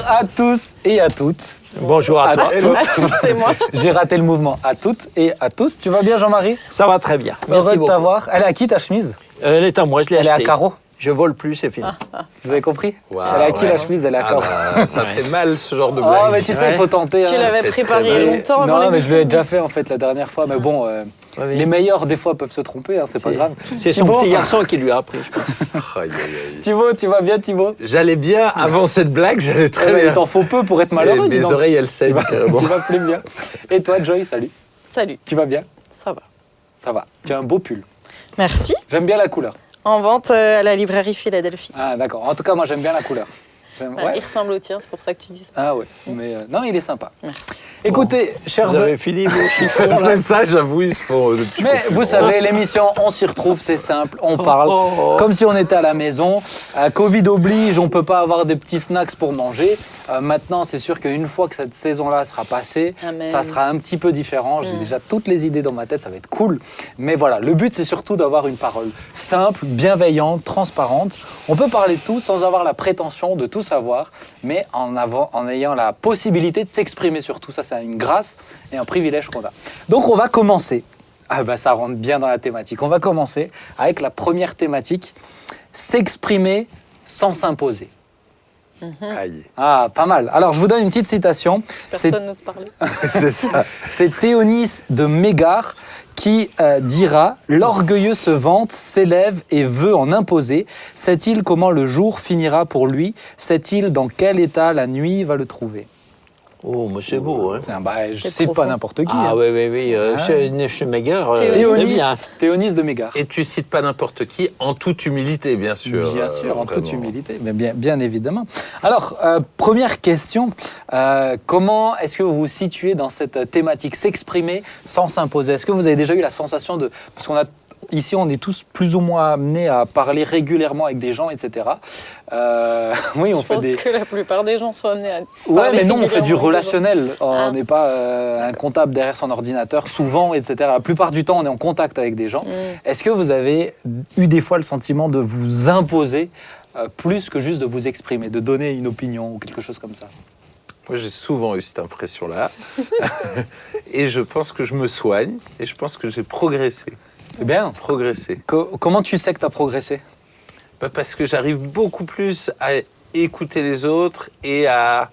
à tous et à toutes. Bonjour à toi. C'est moi. J'ai raté le mouvement. À toutes et à tous. Tu vas bien, Jean-Marie? Ça va très bien. Heureux Merci de beaucoup. t'avoir. Elle est à qui ta chemise? Elle est à moi, je l'ai Elle est achetée. à carreaux. Je vole plus, c'est fini. Vous avez compris? Waouh, Elle est à qui ouais. la chemise? Elle est à carreaux. Ça fait mal ce genre de Oh, blague. mais tu sais, il Ouais. faut tenter. Tu hein. l'avais fait préparé très mal. longtemps avant Non, mais je l'émission. l'ai déjà fait en fait la dernière fois. Mais bon, Oui. les meilleurs des fois peuvent se tromper, hein, c'est pas grave. C'est son Thibaut, petit garçon qui lui a appris, je pense. Aïe, aïe, aïe. Thibaut, tu vas bien, Thibaut? J'allais bien avant cette blague, j'allais très Eh ben, bien. il t'en faut peu pour être malheureux, dis Mes donc. oreilles, elles saignent carrément. Tu vas plus bien. Et toi, Joy, salut. Salut, Tu vas bien? ça va. Ça va. Tu as un beau pull. Merci. J'aime bien la couleur. En vente à la librairie Philadelphie. Ah, d'accord. En tout cas, moi, j'aime bien la couleur. Ouais, il ressemble au tien, c'est pour ça que tu dis ça. Ah ouais. Mais non, il est sympa. Merci. Écoutez, chers Vous avez fini vos chiffons, là? C'est ça, j'avoue, ils se font des petits mais vous savez, l'émission, on s'y retrouve, c'est simple, on parle comme si on était à la maison. Covid oblige, on peut pas avoir des petits snacks pour manger. Maintenant, c'est sûr qu'une fois que cette saison-là sera passée, Amen. ça sera un petit peu différent. J'ai déjà toutes les idées dans ma tête, ça va être cool. Mais voilà, le but, c'est surtout d'avoir une parole simple, bienveillante, transparente. On peut parler de tout sans avoir la prétention de tout savoir, mais en ayant la possibilité de s'exprimer sur tout. Ça, c'est une grâce et un privilège qu'on a. Donc, on va commencer. Ah bah, ça rentre bien dans la thématique. On va commencer avec la première thématique, s'exprimer sans s'imposer. Aïe, Ah, pas mal. Alors, je vous donne une petite citation. C'est Personne n'ose parler. c'est ça. c'est Théonis de Mégare qui dira « L'orgueilleux se vante, s'élève et veut en imposer. Sait-il comment le jour finira pour lui? Sait-il dans quel état la nuit va le trouver ?» Oh, mais c'est beau, hein. Bah, je C'est cite pas profond. n'importe qui. Ah hein. oui. Ah. Chez Megar, c'est Théonis. bien. Théonis de Mégare. Et tu cites pas n'importe qui, en toute humilité, bien sûr. Bien sûr, en toute vraiment. humilité, mais bien évidemment. Alors, première question, comment est-ce que vous vous situez dans cette thématique, s'exprimer sans s'imposer? Est-ce que vous avez déjà eu la sensation de... Parce qu'on a... Ici, on est tous plus ou moins amenés à parler régulièrement avec des gens, etc. Oui, on Je fait pense des... que la plupart des gens sont amenés à Ouais, parler mais non, on fait du régulièrement avec des gens. relationnel. On Ah. n'est pas un comptable derrière son ordinateur, souvent, etc. La plupart du temps, on est en contact avec des gens. Est-ce que vous avez eu des fois le sentiment de vous imposer plus que juste de vous exprimer, de donner une opinion ou quelque chose comme ça? Moi, j'ai souvent eu cette impression-là. Et je pense que je me soigne et je pense que j'ai progressé. C'est bien. Progressé. Comment tu sais que tu as progressé? Bah, parce que j'arrive beaucoup plus à écouter les autres et à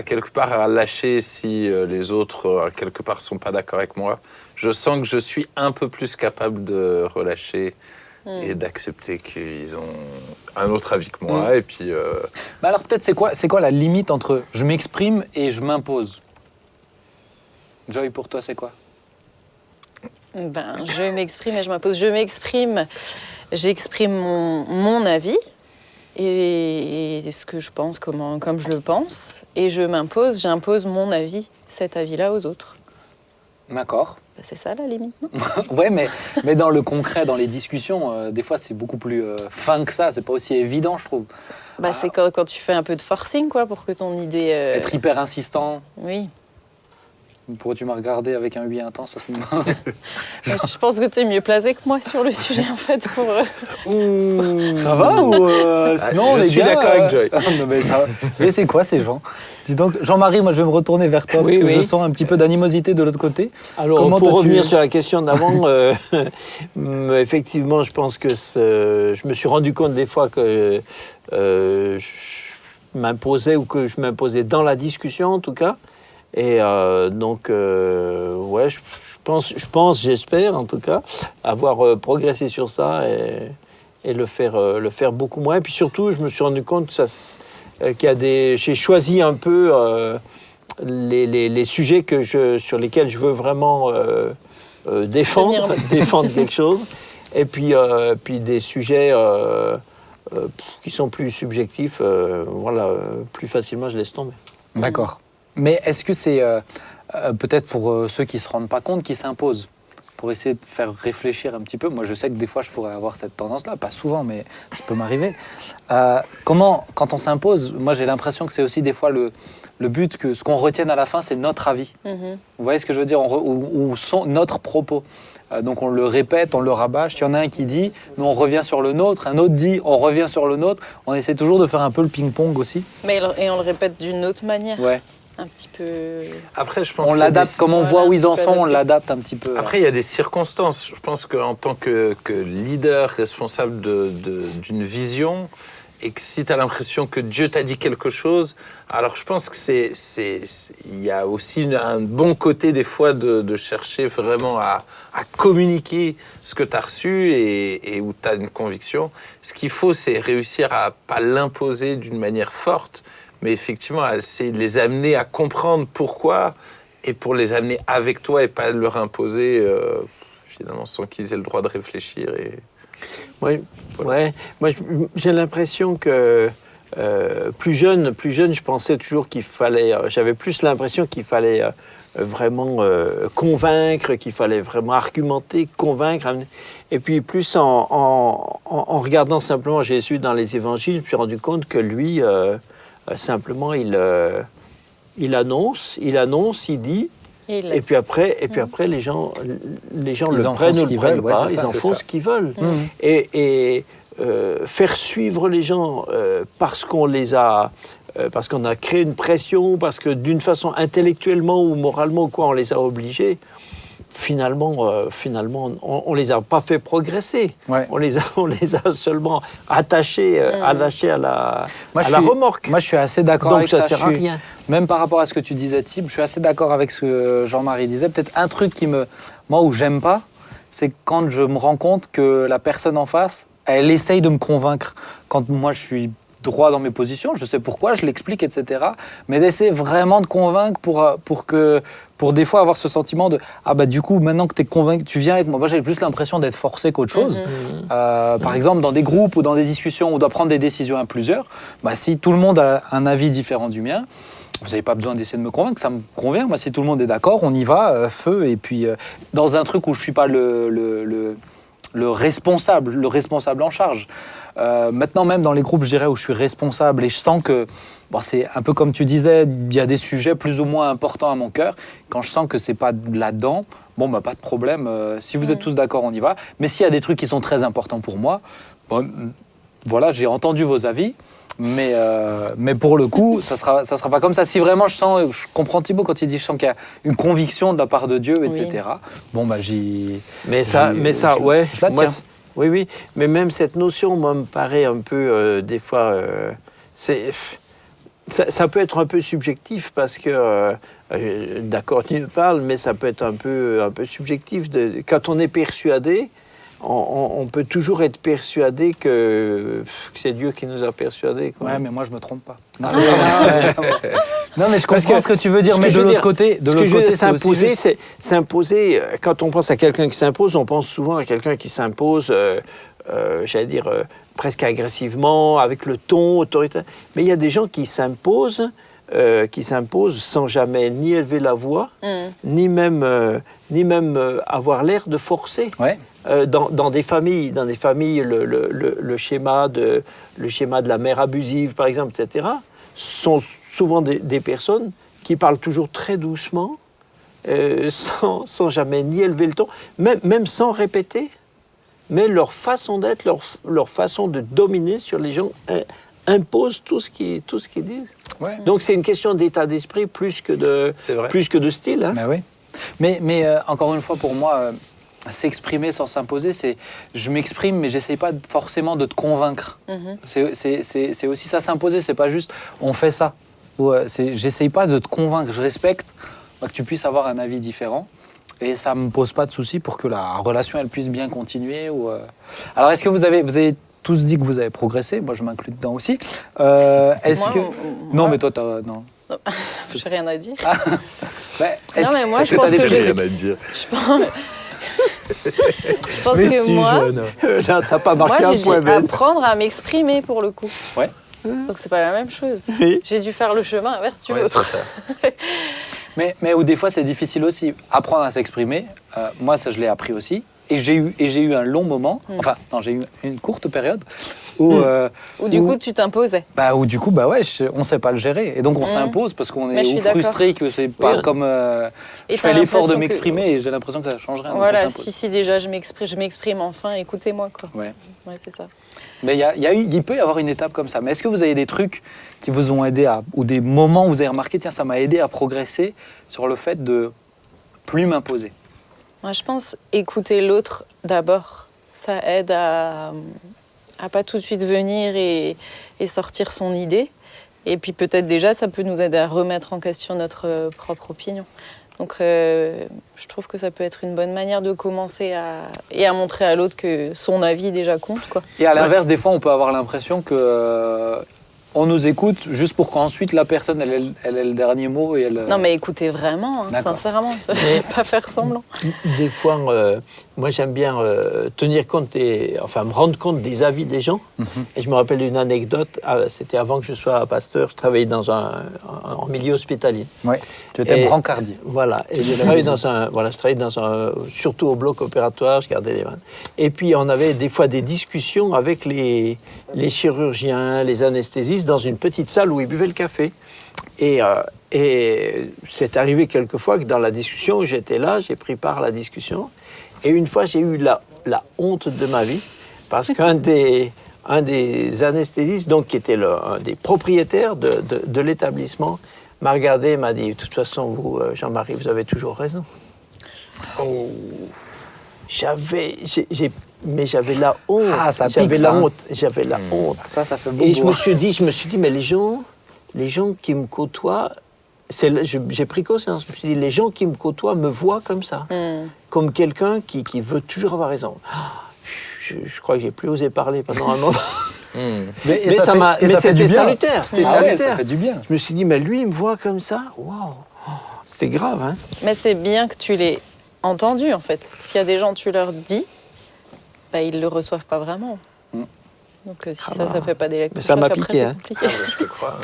quelque part à lâcher si les autres à quelque part sont pas d'accord avec moi. Je sens que je suis un peu plus capable de relâcher et d'accepter qu'ils ont un autre avis que moi. Et puis Bah alors peut-être c'est quoi la limite entre je m'exprime et je m'impose? Joy, pour toi, c'est quoi? Ben, je m'exprime et je m'impose. Je m'exprime, j'exprime mon avis et ce que je pense, comme je le pense. Et je m'impose, j'impose mon avis, cet avis-là aux autres. D'accord. Ben, c'est ça la limite, non? Ouais, mais dans le concret, dans les discussions, des fois c'est beaucoup plus fin que ça. C'est pas aussi évident, je trouve. Ben, c'est quand tu fais un peu de forcing, quoi, pour que ton idée... Être hyper insistant. Oui. Pourquoi tu m'as regardé avec un oui intense à ce moment? Mais je pense que tu es mieux placé que moi sur le sujet, en fait, pour... Ça va ou sinon on je est suis bien, d'accord avec Joy. Non, mais, mais c'est quoi ces gens? Dis donc, Jean-Marie, moi je vais me retourner vers toi Oui, parce que oui. je sens un petit peu d'animosité de l'autre côté. Alors, Comment pour toi, revenir tu- sur la question d'avant, effectivement, je pense que je me suis rendu compte des fois que je m'imposais ou que je m'imposais dans la discussion, en tout cas. Et donc, ouais, je pense, j'espère en tout cas, avoir progressé sur ça et le faire beaucoup moins. Et puis surtout, je me suis rendu compte que j'ai choisi un peu les sujets sur lesquels je veux vraiment défendre quelque chose. Et puis des sujets qui sont plus subjectifs, voilà, plus facilement je laisse tomber. D'accord. Mais est-ce que c'est peut-être pour ceux qui ne se rendent pas compte qui s'imposent? pour essayer de faire réfléchir un petit peu. Moi, je sais que des fois, je pourrais avoir cette tendance-là, pas souvent, mais ça peut m'arriver. Comment, quand on s'impose, moi, j'ai l'impression que c'est aussi des fois le but que ce qu'on retienne à la fin, c'est notre avis. Vous voyez ce que je veux dire, ou notre propos. Donc on le répète, on le rabâche. Il y en a un qui dit, nous on revient sur le nôtre. Un autre dit, on revient sur le nôtre. On essaie toujours de faire un peu le ping-pong aussi. Et on le répète d'une autre manière. Ouais. Un petit peu... Après, je pense On qu'il y a l'adapte, des- comme on Voilà, voit où ils en un petit sont, peu on adapté. l'adapte un petit peu. Après, il y a des circonstances. Je pense qu'en tant que leader responsable d'une vision, et que si tu as l'impression que Dieu t'a dit quelque chose, alors je pense que il y a aussi un bon côté des fois de chercher vraiment à communiquer ce que tu as reçu et où tu as une conviction. Ce qu'il faut, c'est réussir à pas l'imposer d'une manière forte, mais effectivement, à essayer de les amener à comprendre pourquoi et pour les amener avec toi et pas leur imposer finalement sans qu'ils aient le droit de réfléchir. Ouais, ouais. Moi, j'ai l'impression que plus jeune, je pensais toujours qu'il fallait. J'avais plus l'impression qu'il fallait vraiment convaincre, qu'il fallait vraiment argumenter, convaincre. Et puis plus en regardant simplement Jésus dans les évangiles, je me suis rendu compte que lui, simplement, il annonce, il dit. Et puis après, les gens le prennent ou le prennent pas. Ils en font ce qu'ils veulent. Et faire suivre les gens parce qu'on a créé une pression, parce que d'une façon intellectuellement ou moralement, quoi, on les a obligés. Finalement, on les a pas fait progresser. Ouais. On les a seulement attachés à la remorque. Moi, je suis assez d'accord Donc avec ça ça. sert à rien. Même par rapport à ce que tu disais, Thib, je suis assez d'accord avec ce que Jean-Marie disait. Peut-être un truc moi, où j'aime pas, c'est quand je me rends compte que la personne en face, elle essaye de me convaincre. Quand moi, je suis droit dans mes positions, je sais pourquoi, je l'explique, etc. Mais d'essayer vraiment de convaincre pour des fois avoir ce sentiment de ah bah du coup maintenant que tu es convaincu, tu viens avec moi. Moi j'ai plus l'impression d'être forcé qu'autre chose. Par exemple dans des groupes ou dans des discussions où on doit prendre des décisions à plusieurs, bah, si tout le monde a un avis différent du mien, vous n'avez pas besoin d'essayer de me convaincre, ça me convient. Moi si tout le monde est d'accord, on y va, feu. Et puis dans un truc où je suis pas le responsable en charge. Maintenant, même dans les groupes, je dirais, où je suis responsable et je sens que, bon, c'est un peu comme tu disais, il y a des sujets plus ou moins importants à mon cœur. Quand je sens que c'est pas là-dedans, bon, bah, pas de problème. Si vous êtes tous d'accord, on y va. Mais s'il y a des trucs qui sont très importants pour moi, bon, voilà, j'ai entendu vos avis. Mais pour le coup, ça sera pas comme ça. Si vraiment je comprends Thibaut quand il dit je sens qu'il y a une conviction de la part de Dieu, etc. Bon bah Mais ça, ouais. Je la tiens. Oui. Mais même cette notion, moi, me paraît un peu des fois, ça peut être un peu subjectif parce que, d'accord, tu parles, mais ça peut être un peu subjectif. Quand on est persuadé. On peut toujours être persuadé que c'est Dieu qui nous a persuadés. Quoi. Ouais, mais moi je me trompe pas. Non, mais je comprends ce que tu veux dire. Mais de l'autre côté, s'imposer. Quand on pense à quelqu'un qui s'impose, on pense souvent à quelqu'un qui s'impose, j'allais dire presque agressivement, avec le ton autoritaire. Mais il y a des gens qui s'imposent sans jamais ni élever la voix, ni même avoir l'air de forcer. Ouais. Dans des familles, le schéma de la mère abusive, par exemple, etc., sont souvent des personnes qui parlent toujours très doucement, sans jamais ni élever le ton, même sans répéter, mais leur façon d'être, leur façon de dominer sur les gens impose tout ce qu'ils disent. Ouais. Donc c'est une question d'état d'esprit plus que de style. Hein. Bah oui. Mais encore une fois, pour moi, s'exprimer sans s'imposer, c'est je m'exprime, mais j'essaye pas forcément de te convaincre. C'est aussi ça, s'imposer, c'est pas juste on fait ça. J'essaye pas de te convaincre, je respecte que tu puisses avoir un avis différent. Et ça me pose pas de souci pour que la relation elle puisse bien continuer. Alors est-ce que vous avez tous dit que vous avez progressé? Moi je m'inclus dedans aussi. Non mais toi non. J'ai rien à dire. Non mais moi je pense que rien à dire. Je pense que moi, là, t'as pas marqué moi un point. J'ai dû apprendre à m'exprimer pour le coup. Ouais. Donc c'est pas la même chose. Oui. J'ai dû faire le chemin inverse, tu l'autre. C'est ça. Mais où des fois c'est difficile aussi. Apprendre à s'exprimer, moi, ça, je l'ai appris aussi. Et j'ai eu un long moment, enfin, non, j'ai eu une courte période où... Ou du coup, tu t'imposais. Où du coup, on ne sait pas le gérer. Et donc, on s'impose parce qu'on Mais je est suis ou frustré que c'est pas Oui. comme... Et je t'as fais l'effort de l'impression m'exprimer et j'ai l'impression que ça change rien. donc on Voilà, s'impose. si déjà je m'exprime enfin, écoutez-moi, quoi. Ouais. Ouais, c'est ça. Mais il peut y avoir une étape comme ça. Mais est-ce que vous avez des trucs qui vous ont aidé ou des moments où vous avez remarqué, tiens, ça m'a aidé à progresser sur le fait de plus m'imposer? Moi, je pense écouter l'autre d'abord. Ça aide à pas tout de suite venir et sortir son idée. Et puis peut-être déjà, ça peut nous aider à remettre en question notre propre opinion. Donc je trouve que ça peut être une bonne manière de commencer à montrer à l'autre que son avis déjà compte, quoi. Et à l'inverse, des fois, on peut avoir l'impression que on nous écoute juste pour qu'ensuite la personne, elle ait le dernier mot et elle... Non, mais écoutez vraiment, D'accord. sincèrement, pas faire semblant. Des fois, moi j'aime bien tenir compte me rendre compte des avis des gens. Et je me rappelle d'une anecdote, c'était avant que je sois pasteur, je travaillais en milieu hospitalier. Oui, tu étais brancardier. Voilà, et je travaillais surtout au bloc opératoire, je gardais les vannes. Et puis on avait des fois des discussions avec les chirurgiens, les anesthésistes, dans une petite salle où ils buvaient le café. Et c'est arrivé quelquefois que dans la discussion, j'étais là, j'ai pris part à la discussion. Et une fois, j'ai eu la honte de ma vie, parce qu'un des anesthésistes, donc, qui était un des propriétaires de l'établissement, m'a regardé et m'a dit « De toute façon, vous, Jean-Marie, vous avez toujours raison. » J'avais la honte. Ah, ça j'avais pique, la ça, hein. honte. J'avais la honte. Ça fait beaucoup. Et je me suis dit, mais les gens qui me côtoient, j'ai pris conscience. Je me suis dit, les gens qui me côtoient me voient comme ça, comme quelqu'un qui veut toujours avoir raison. Je crois que j'ai plus osé parler pendant un moment. Mais c'était salutaire. C'était salutaire. Ça fait du bien. Je me suis dit, mais lui, il me voit comme ça. Waouh, c'était grave, hein. Mais c'est bien que tu l'aies entendu, en fait. Parce qu'il y a des gens, tu leur dis, ils ne le reçoivent pas vraiment. Donc si ça fait pas d'électrochoc, Mais ça m'a après, piqué, c'est hein. compliqué. Je te crois.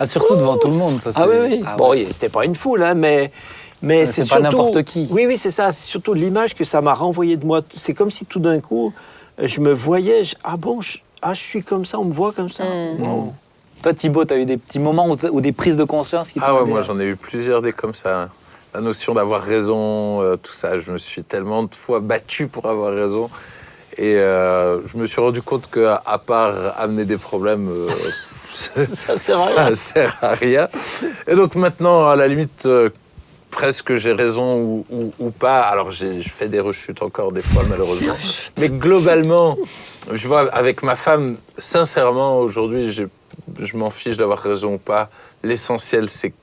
Surtout devant tout le monde. Ça, Ah oui. Ah, Bon, ouais. c'était pas une foule, hein, mais c'est pas surtout n'importe qui. Oui, c'est ça. C'est surtout l'image que ça m'a renvoyée de moi. C'est comme si tout d'un coup, je me voyais. Je suis comme ça. On me voit comme ça. Wow. Toi, Thibaut, tu as eu des petits moments ou des prises de conscience qui t'ont Ah ouais, aidé moi à- j'en ai eu plusieurs des comme ça. La notion d'avoir raison, tout ça, je me suis tellement de fois battu pour avoir raison. Et je me suis rendu compte qu'à part amener des problèmes, Ça sert à rien. ça sert à rien. Et donc maintenant, à la limite, presque j'ai raison ou pas. Alors je fais des rechutes encore des fois, malheureusement. Mais globalement, je vois avec ma femme, sincèrement, aujourd'hui, je m'en fiche d'avoir raison ou pas. L'essentiel, c'est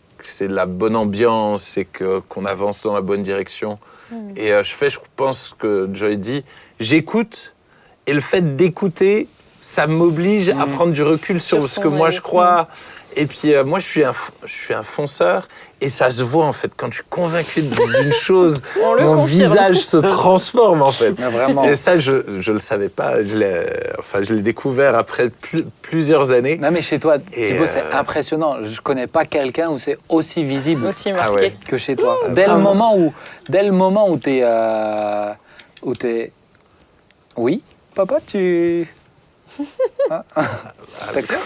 la bonne ambiance, c'est qu'on avance dans la bonne direction. Et je pense que Joy dit, j'écoute, et le fait d'écouter, ça m'oblige à prendre du recul sur ce que moi je crois. Et puis moi, je suis un fonceur, et ça se voit en fait. Quand je suis convaincu d'une chose, On le mon confirme. visage se transforme en fait. Mais vraiment. Et ça, je le savais pas. Je l'ai découvert après plusieurs années. Non, mais chez toi, Et, Thibaut, c'est impressionnant. Je connais pas quelqu'un où c'est aussi visible Aussi marqué. Ah ouais. que chez toi. Dès le moment où t'es... Oui, papa, tu... T'acceptes?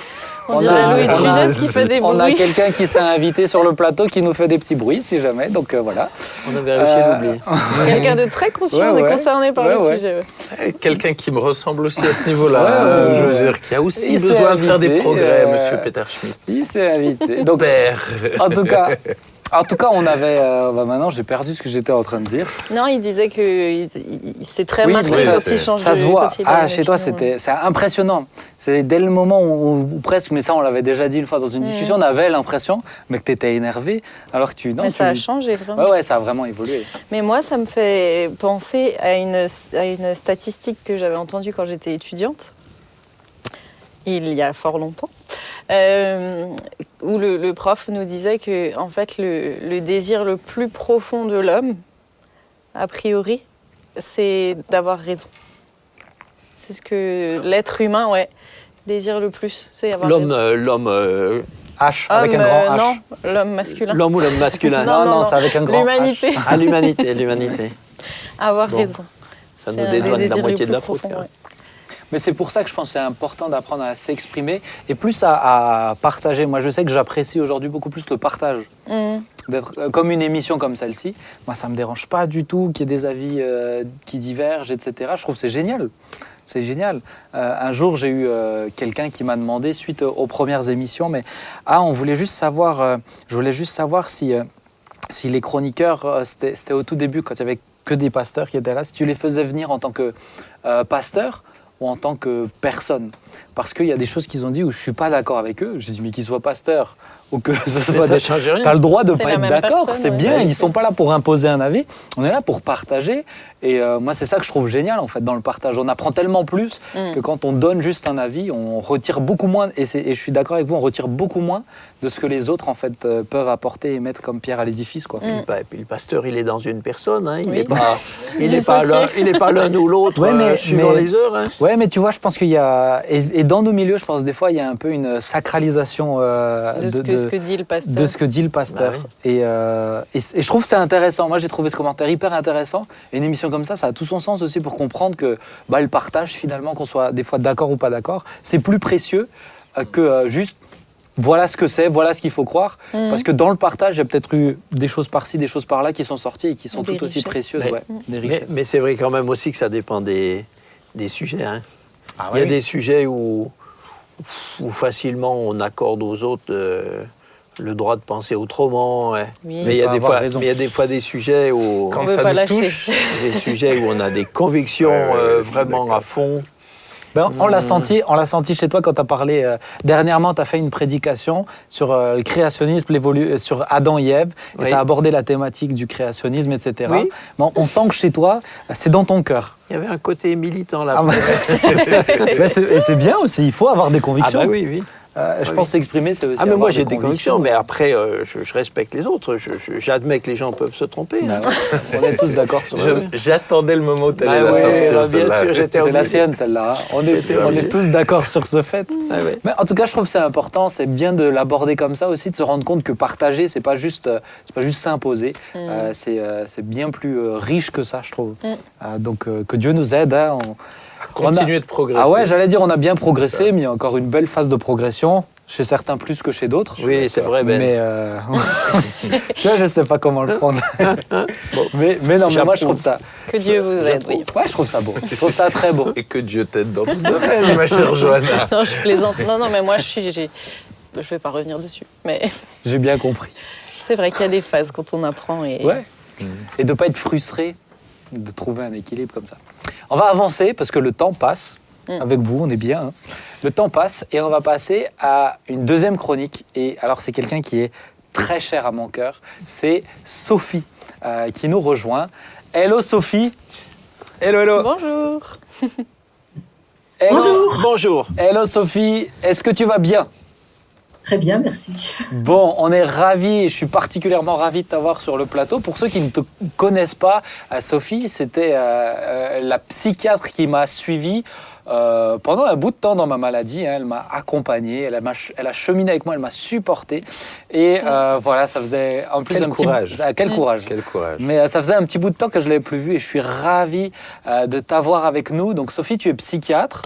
On dirait Louis de Funès qui fait des On a bruits. quelqu'un qui s'est invité sur le plateau qui nous fait des petits bruits, si jamais. Donc voilà. On avait réussi à l'oublier. Quelqu'un de très conscient Ouais, et ouais. concerné par Ouais, le ouais. sujet. Ouais. Quelqu'un qui me ressemble aussi à ce niveau-là. Ouais. Je veux dire qu'il y a aussi Il s'est besoin de faire des invité, progrès, monsieur Peter Schmitt. Il s'est invité. Donc, Père. en tout cas, on avait... maintenant, j'ai perdu ce que j'étais en train de dire. Non, il disait que c'est très Oui, marqué mais quand ça, il change Ça de se voit. quand il a une Chez toi, opinion. c'est impressionnant. C'est dès le moment où presque, mais ça, on l'avait déjà dit une fois dans une discussion, on avait l'impression mais que tu étais énervé, alors que Mais ça a changé vraiment. Ouais, ça a vraiment évolué. Mais moi, ça me fait penser à une statistique que j'avais entendue quand j'étais étudiante, il y a fort longtemps, où le prof nous disait que en fait, le désir le plus profond de l'homme, a priori, c'est d'avoir raison. C'est ce que l'être humain, désire le plus, c'est avoir raison. L'homme H, avec un grand H. Non, l'homme masculin. L'homme ou l'homme masculin? Non, c'est avec un grand L'humanité. H. Ah, l'humanité. Avoir Bon. raison. Ça C'est nous un dédouane des la désirs moitié les de la plus faute. profonds, quand ouais. Mais c'est pour ça que je pense que c'est important d'apprendre à s'exprimer et plus à partager. Moi, je sais que j'apprécie aujourd'hui beaucoup plus le partage. D'être comme une émission comme celle-ci. Moi, ça me dérange pas du tout qu'il y ait des avis qui divergent, etc. Je trouve que c'est génial. C'est génial. Un jour, j'ai eu quelqu'un qui m'a demandé, suite aux premières émissions, mais on voulait juste savoir, je voulais juste savoir si les chroniqueurs, c'était au tout début, quand il y avait que des pasteurs qui étaient là, si tu les faisais venir en tant que pasteur ou en tant que personne. Parce qu'il y a des choses qu'ils ont dit où je ne suis pas d'accord avec eux. J'ai dit, mais qu'ils soient pasteurs ou que ce Mais soit ça ne change rien. tu as le droit de ne C'est pas la être même d'accord, personne, c'est ouais. bien, Ouais. ils ne sont pas là pour imposer un avis, on est là pour partager. Et moi, c'est ça que je trouve génial, en fait, dans le partage. On apprend tellement plus que quand on donne juste un avis, on retire beaucoup moins, et je suis d'accord avec vous, on retire beaucoup moins de ce que les autres, en fait, peuvent apporter et mettre comme pierre à l'édifice, quoi. Et puis le pasteur, il est dans une personne, hein. Il Oui. n'est pas l'un ou l'autre, Ouais, mais- suivant mais- les heures. Hein. Ouais, mais tu vois, je pense qu'il y a... Et dans nos milieux, je pense, des fois, il y a un peu une sacralisation De ce que dit le pasteur. de ce que dit le pasteur. Bah Et je trouve que c'est intéressant. Moi, j'ai trouvé ce commentaire hyper intéressant. Et une émission comme ça a tout son sens aussi pour comprendre que le partage, finalement, qu'on soit des fois d'accord ou pas d'accord, c'est plus précieux que juste voilà ce que c'est, voilà ce qu'il faut croire. Parce que dans le partage, il y a peut-être eu des choses par-ci, des choses par-là qui sont sorties et qui sont Des tout aussi richesses. précieuses. Mais- Ouais, des richesses. Mais c'est vrai quand même aussi que ça dépend des sujets. Hein. Ah Il y a ouais, des sujets où facilement on accorde aux autres le droit de penser autrement. Hein. Oui. Mais il y a Faut des avoir fois, raison. mais il y a des fois des sujets où Quand On veut ça pas nous lâcher. touche, des sujets où on a des convictions Ouais, vraiment d'accord. à fond. Ben, on l'a senti chez toi quand tu as parlé. Dernièrement, tu as fait une prédication sur le créationnisme, sur Adam et Ève, et Oui. tu as abordé la thématique du créationnisme, etc. Oui. Bon, on sent que chez toi, c'est dans ton cœur. Il y avait un côté militant là. Ah, et c'est bien aussi, il faut avoir des Ah convictions. bah oui, oui. Je oui. pense s'exprimer, c'est aussi. Ah mais moi avoir j'ai des convictions, mais après je respecte les autres. J'admets que les gens peuvent se tromper. Ben Hein. ouais, on est tous d'accord sur ça. j'attendais le moment où tu allais Ah la oui, sortir. bien celle-là. sûr, j'étais C'est la obligé. sienne, celle-là. Hein. On J'étais est obligé. tous d'accord sur ce fait. Ah ouais. Mais en tout cas, je trouve que c'est important, c'est bien de l'aborder comme ça aussi, de se rendre compte que partager, c'est pas juste s'imposer, c'est bien plus riche que ça, je trouve. Donc que Dieu nous aide. Hein, Continuer de progresser. Ah ouais, j'allais dire, on a bien progressé, mais il y a encore une belle phase de progression, chez certains plus que chez d'autres. Oui, c'est vrai, Ben. Mais tu vois, je sais pas comment le prendre. mais non, mais moi je trouve ça. Que Dieu vous aide, oui. Ouais, je trouve ça beau. Je trouve ça très beau. Et que Dieu t'aide dans tout domaine, ma chère Johanna. Non, je plaisante. Non, mais moi, je vais pas revenir dessus. Mais J'ai bien compris. c'est vrai qu'il y a des phases quand on apprend. Et... Ouais. Et de ne pas être frustré, de trouver un équilibre comme ça. On va avancer parce que le temps passe. Avec vous, on est bien. Hein. Le temps passe et on va passer à une deuxième chronique. Et alors, c'est quelqu'un qui est très cher à mon cœur. C'est Sophie qui nous rejoint. Hello Sophie. Hello, hello. Bonjour. Hello. Bonjour. Bonjour. Hello Sophie. Est-ce que tu vas bien? Très bien, merci. Bon, on est ravis, je suis particulièrement ravi de t'avoir sur le plateau. Pour ceux qui ne te connaissent pas, Sophie, c'était la psychiatre qui m'a suivi pendant un bout de temps dans ma maladie. Hein. Elle m'a accompagné, elle a cheminé avec moi, elle m'a supporté. Et voilà, ça faisait en plus Quel courage. Quel courage. Quel courage. Mais ça faisait un petit bout de temps que je ne l'avais plus vu et je suis ravi de t'avoir avec nous. Donc Sophie, tu es psychiatre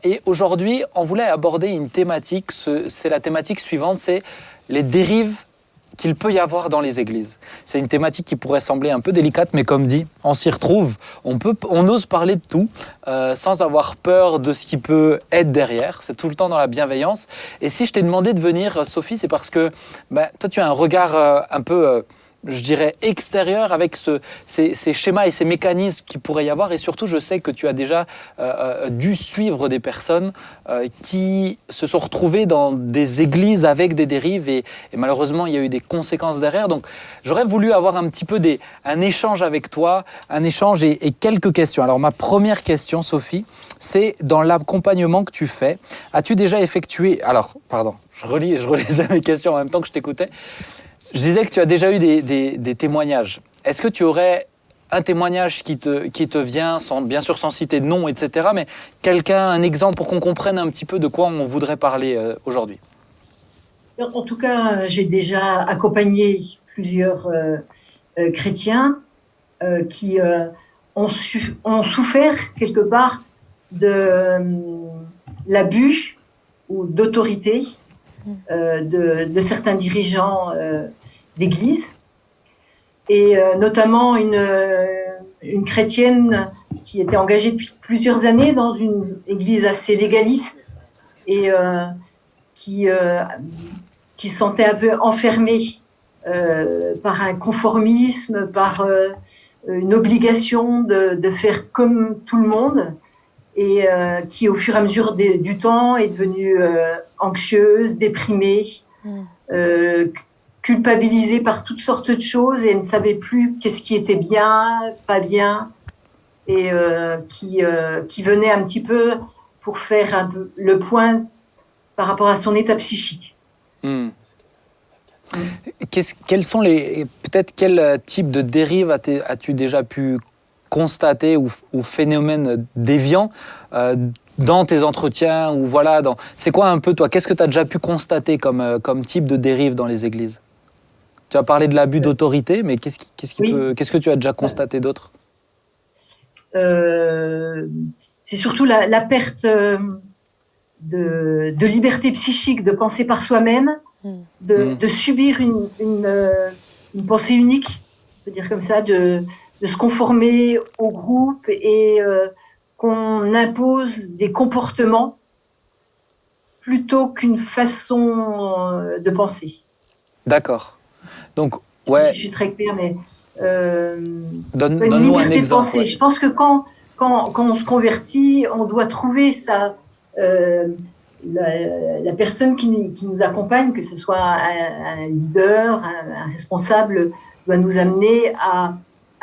et aujourd'hui, on voulait aborder une thématique, c'est la thématique suivante, c'est les dérives qu'il peut y avoir dans les églises. C'est une thématique qui pourrait sembler un peu délicate, mais comme dit, on s'y retrouve, on ose parler de tout sans avoir peur de ce qui peut être derrière. C'est tout le temps dans la bienveillance. Et si je t'ai demandé de venir, Sophie, c'est parce que toi, tu as un regard un peu... je dirais, extérieur avec ces schémas et ces mécanismes qu'il pourrait y avoir. Et surtout, je sais que tu as déjà dû suivre des personnes qui se sont retrouvées dans des églises avec des dérives et malheureusement, il y a eu des conséquences derrière. Donc, j'aurais voulu avoir un petit peu un échange avec toi, un échange et quelques questions. Alors, ma première question, Sophie, c'est dans l'accompagnement que tu fais, as-tu déjà effectué... Alors, pardon, je relisais mes questions en même temps que je t'écoutais. Je disais que tu as déjà eu des témoignages. Est-ce que tu aurais un témoignage qui te vient, bien sûr sans citer de nom, etc., mais un exemple pour qu'on comprenne un petit peu de quoi on voudrait parler aujourd'hui? En tout cas, j'ai déjà accompagné plusieurs chrétiens qui ont souffert quelque part de l'abus ou d'autorité de certains dirigeants d'église, et notamment une chrétienne qui était engagée depuis plusieurs années dans une église assez légaliste et qui se sentait un peu enfermée par un conformisme, par une obligation de faire comme tout le monde, et qui, au fur et à mesure du temps, est devenue anxieuse, déprimée, culpabilisée par toutes sortes de choses, et elle ne savait plus qu'est-ce qui était bien, pas bien, et qui venait un petit peu pour faire un peu le point par rapport à son état psychique. Quels sont peut-être quel type de dérive as-tu déjà pu constater ou phénomène déviant dans tes entretiens, ou voilà, c'est quoi un peu toi, qu'est-ce que tu as déjà pu constater comme type de dérive dans les églises? Tu as parlé de l'abus d'autorité, mais qu'est-ce que tu as déjà constaté d'autre? C'est surtout la perte de liberté psychique, de penser par soi-même, de subir une pensée unique, on peut dire comme ça, de se conformer au groupe, et qu'on impose des comportements plutôt qu'une façon de penser. D'accord. Donc, ouais. Si je suis très claire, mais donne-nous un exemple. Ouais. Je pense que quand on se convertit, on doit trouver ça. La personne qui nous accompagne, que ce soit un leader, un responsable, doit nous amener à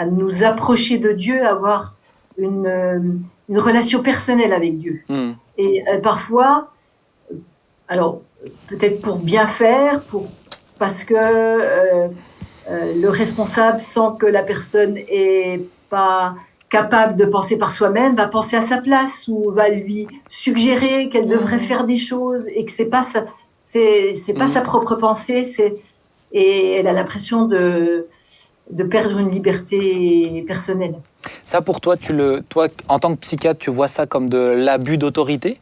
nous approcher de Dieu, à avoir une relation personnelle avec Dieu. Et parfois, alors peut-être pour bien faire, parce que le responsable sent que la personne est pas capable de penser par soi-même, va penser à sa place, ou va lui suggérer qu'elle devrait faire des choses, et que c'est pas sa propre pensée, et elle a l'impression de perdre une liberté personnelle. Ça, pour toi, toi, en tant que psychiatre, tu vois ça comme de l'abus d'autorité?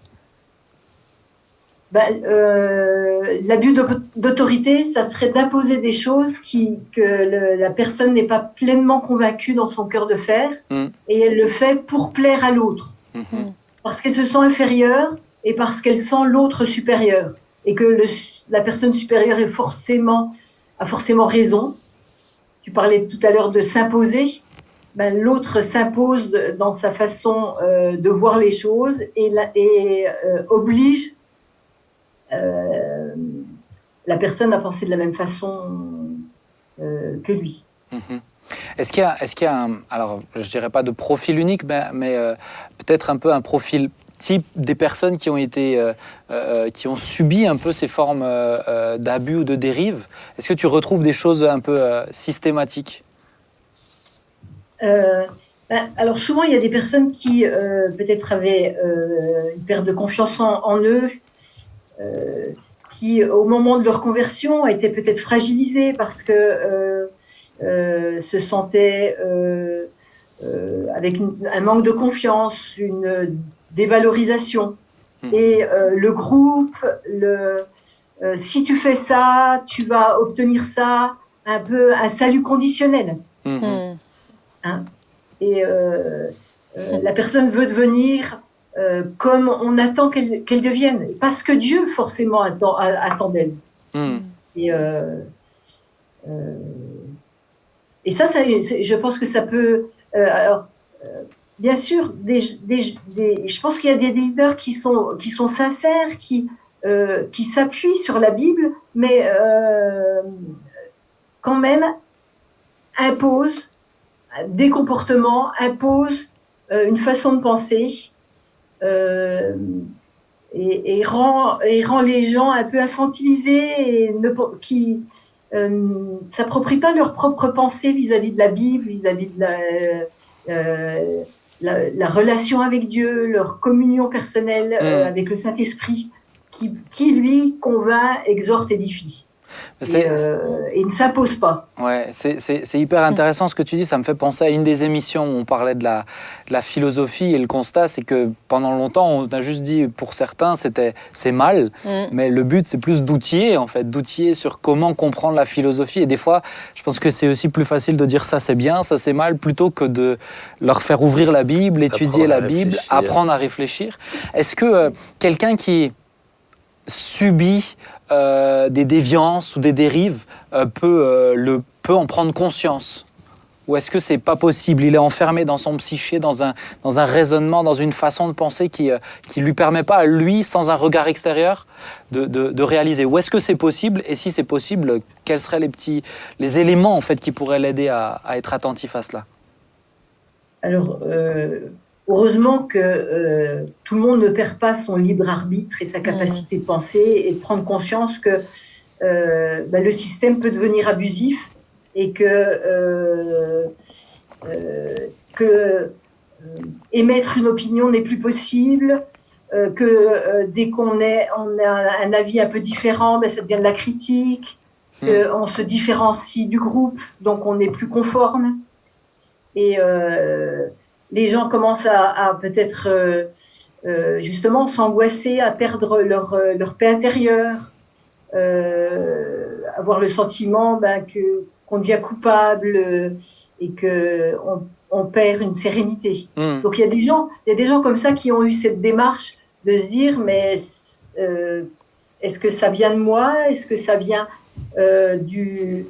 L'abus d'autorité, ça serait d'imposer des choses que la personne n'est pas pleinement convaincue dans son cœur de faire, et elle le fait pour plaire à l'autre, parce qu'elle se sent inférieure et parce qu'elle sent l'autre supérieur, et que la personne supérieure a forcément raison. Tu parlais tout à l'heure de s'imposer. L'autre s'impose dans sa façon de voir les choses, et oblige la personne à penser de la même façon que lui. Est-ce qu'il y a alors je dirais pas de profil unique, mais peut-être un peu un profil type des personnes qui ont subi un peu ces formes d'abus ou de dérive? Est-ce que tu retrouves des choses un peu systématiques? Alors souvent, il y a des personnes qui peut-être avaient une perte de confiance en eux, qui, au moment de leur conversion, étaient peut-être fragilisées parce que se sentaient avec un manque de confiance, une dévalorisation. Et le groupe, si tu fais ça, tu vas obtenir ça, un peu un salut conditionnel. Hein? Et la personne veut devenir comme on attend qu'elle devienne, parce que Dieu forcément attend d'elle. Et ça, je pense que ça peut... alors, bien sûr, je pense qu'il y a des leaders qui sont sincères, qui s'appuient sur la Bible, mais quand même imposent des comportements, imposent une façon de penser, et rend les gens un peu infantilisés, et qui s'approprient pas leur propre pensée vis-à-vis de la Bible, vis-à-vis de la relation avec Dieu, leur communion personnelle avec le Saint-Esprit, qui lui convainc, exhorte, édifie. Et ne s'impose pas. Ouais, c'est hyper intéressant ce que tu dis. Ça me fait penser à une des émissions où on parlait de la philosophie, et le constat, c'est que pendant longtemps, on a juste dit, pour certains, c'est mal, mais le but, c'est plus d'outiller, en fait, d'outiller sur comment comprendre la philosophie. Et des fois, je pense que c'est aussi plus facile de dire ça c'est bien, ça c'est mal, plutôt que de leur faire ouvrir la Bible, étudier la Bible, apprendre à réfléchir. Est-ce que quelqu'un qui subit des déviances ou des dérives peut en prendre conscience? Ou est-ce que c'est pas possible? Il est enfermé dans son psyché, dans un raisonnement, dans une façon de penser qui lui permet pas à lui, sans un regard extérieur, de réaliser. Ou est-ce que c'est possible? Et si c'est possible, quels seraient les éléments en fait qui pourraient l'aider à être attentif à cela? Alors, heureusement que tout le monde ne perd pas son libre arbitre et sa capacité de penser et de prendre conscience que le système peut devenir abusif et que émettre une opinion n'est plus possible, que dès qu'on a un avis un peu différent, ça devient de la critique, qu'on se différencie du groupe, donc on n'est plus conforme. Et les gens commencent à peut-être justement s'angoisser, à perdre leur paix intérieure, avoir le sentiment qu'on devient coupable et qu'on perd une sérénité. Donc il y a des gens comme ça qui ont eu cette démarche de se dire mais est-ce que ça vient de moi? Est-ce que ça vient de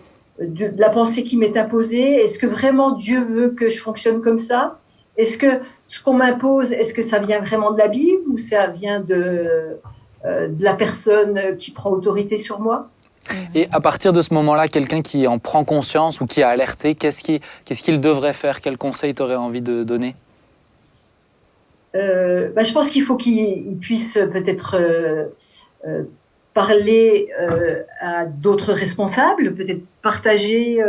la pensée qui m'est imposée? Est-ce que vraiment Dieu veut que je fonctionne comme ça? Est-ce que ce qu'on m'impose, est-ce que ça vient vraiment de la Bible ou ça vient de la personne qui prend autorité sur moi? Et à partir de ce moment-là, quelqu'un qui en prend conscience ou qui a alerté, qu'est-ce qu'il devrait faire? Quel conseil tu aurais envie de donner? Je pense qu'il faut qu'il puisse peut-être parler à d'autres responsables, peut-être partager.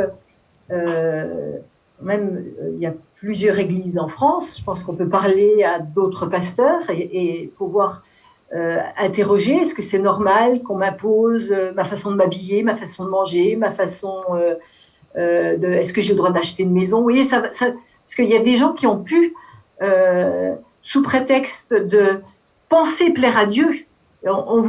Même, il y a plusieurs églises en France. Je pense qu'on peut parler à d'autres pasteurs et pouvoir interroger, est-ce que c'est normal qu'on m'impose ma façon de m'habiller, ma façon de manger, ma façon est-ce que j'ai le droit d'acheter une maison? Vous voyez, parce qu'il y a des gens qui ont pu, sous prétexte de penser plaire à Dieu, on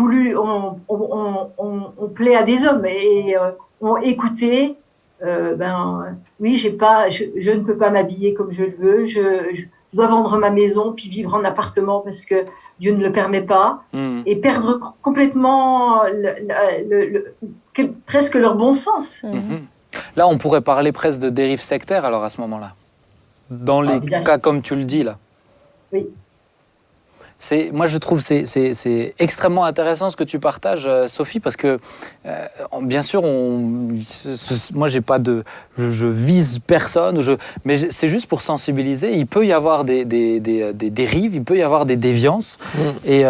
plaît à des hommes et ont écouté, oui, je ne peux pas m'habiller comme je le veux, je dois vendre ma maison puis vivre en appartement parce que Dieu ne le permet pas, et perdre complètement presque leur bon sens. Là, on pourrait parler presque de dérive sectaire, alors, à ce moment-là. Dans les cas comme tu le dis, là. Oui. Moi, je trouve que c'est extrêmement intéressant ce que tu partages, Sophie, parce que, bien sûr, moi, je vise personne, mais c'est juste pour sensibiliser. Il peut y avoir des dérives, il peut y avoir des déviances. Et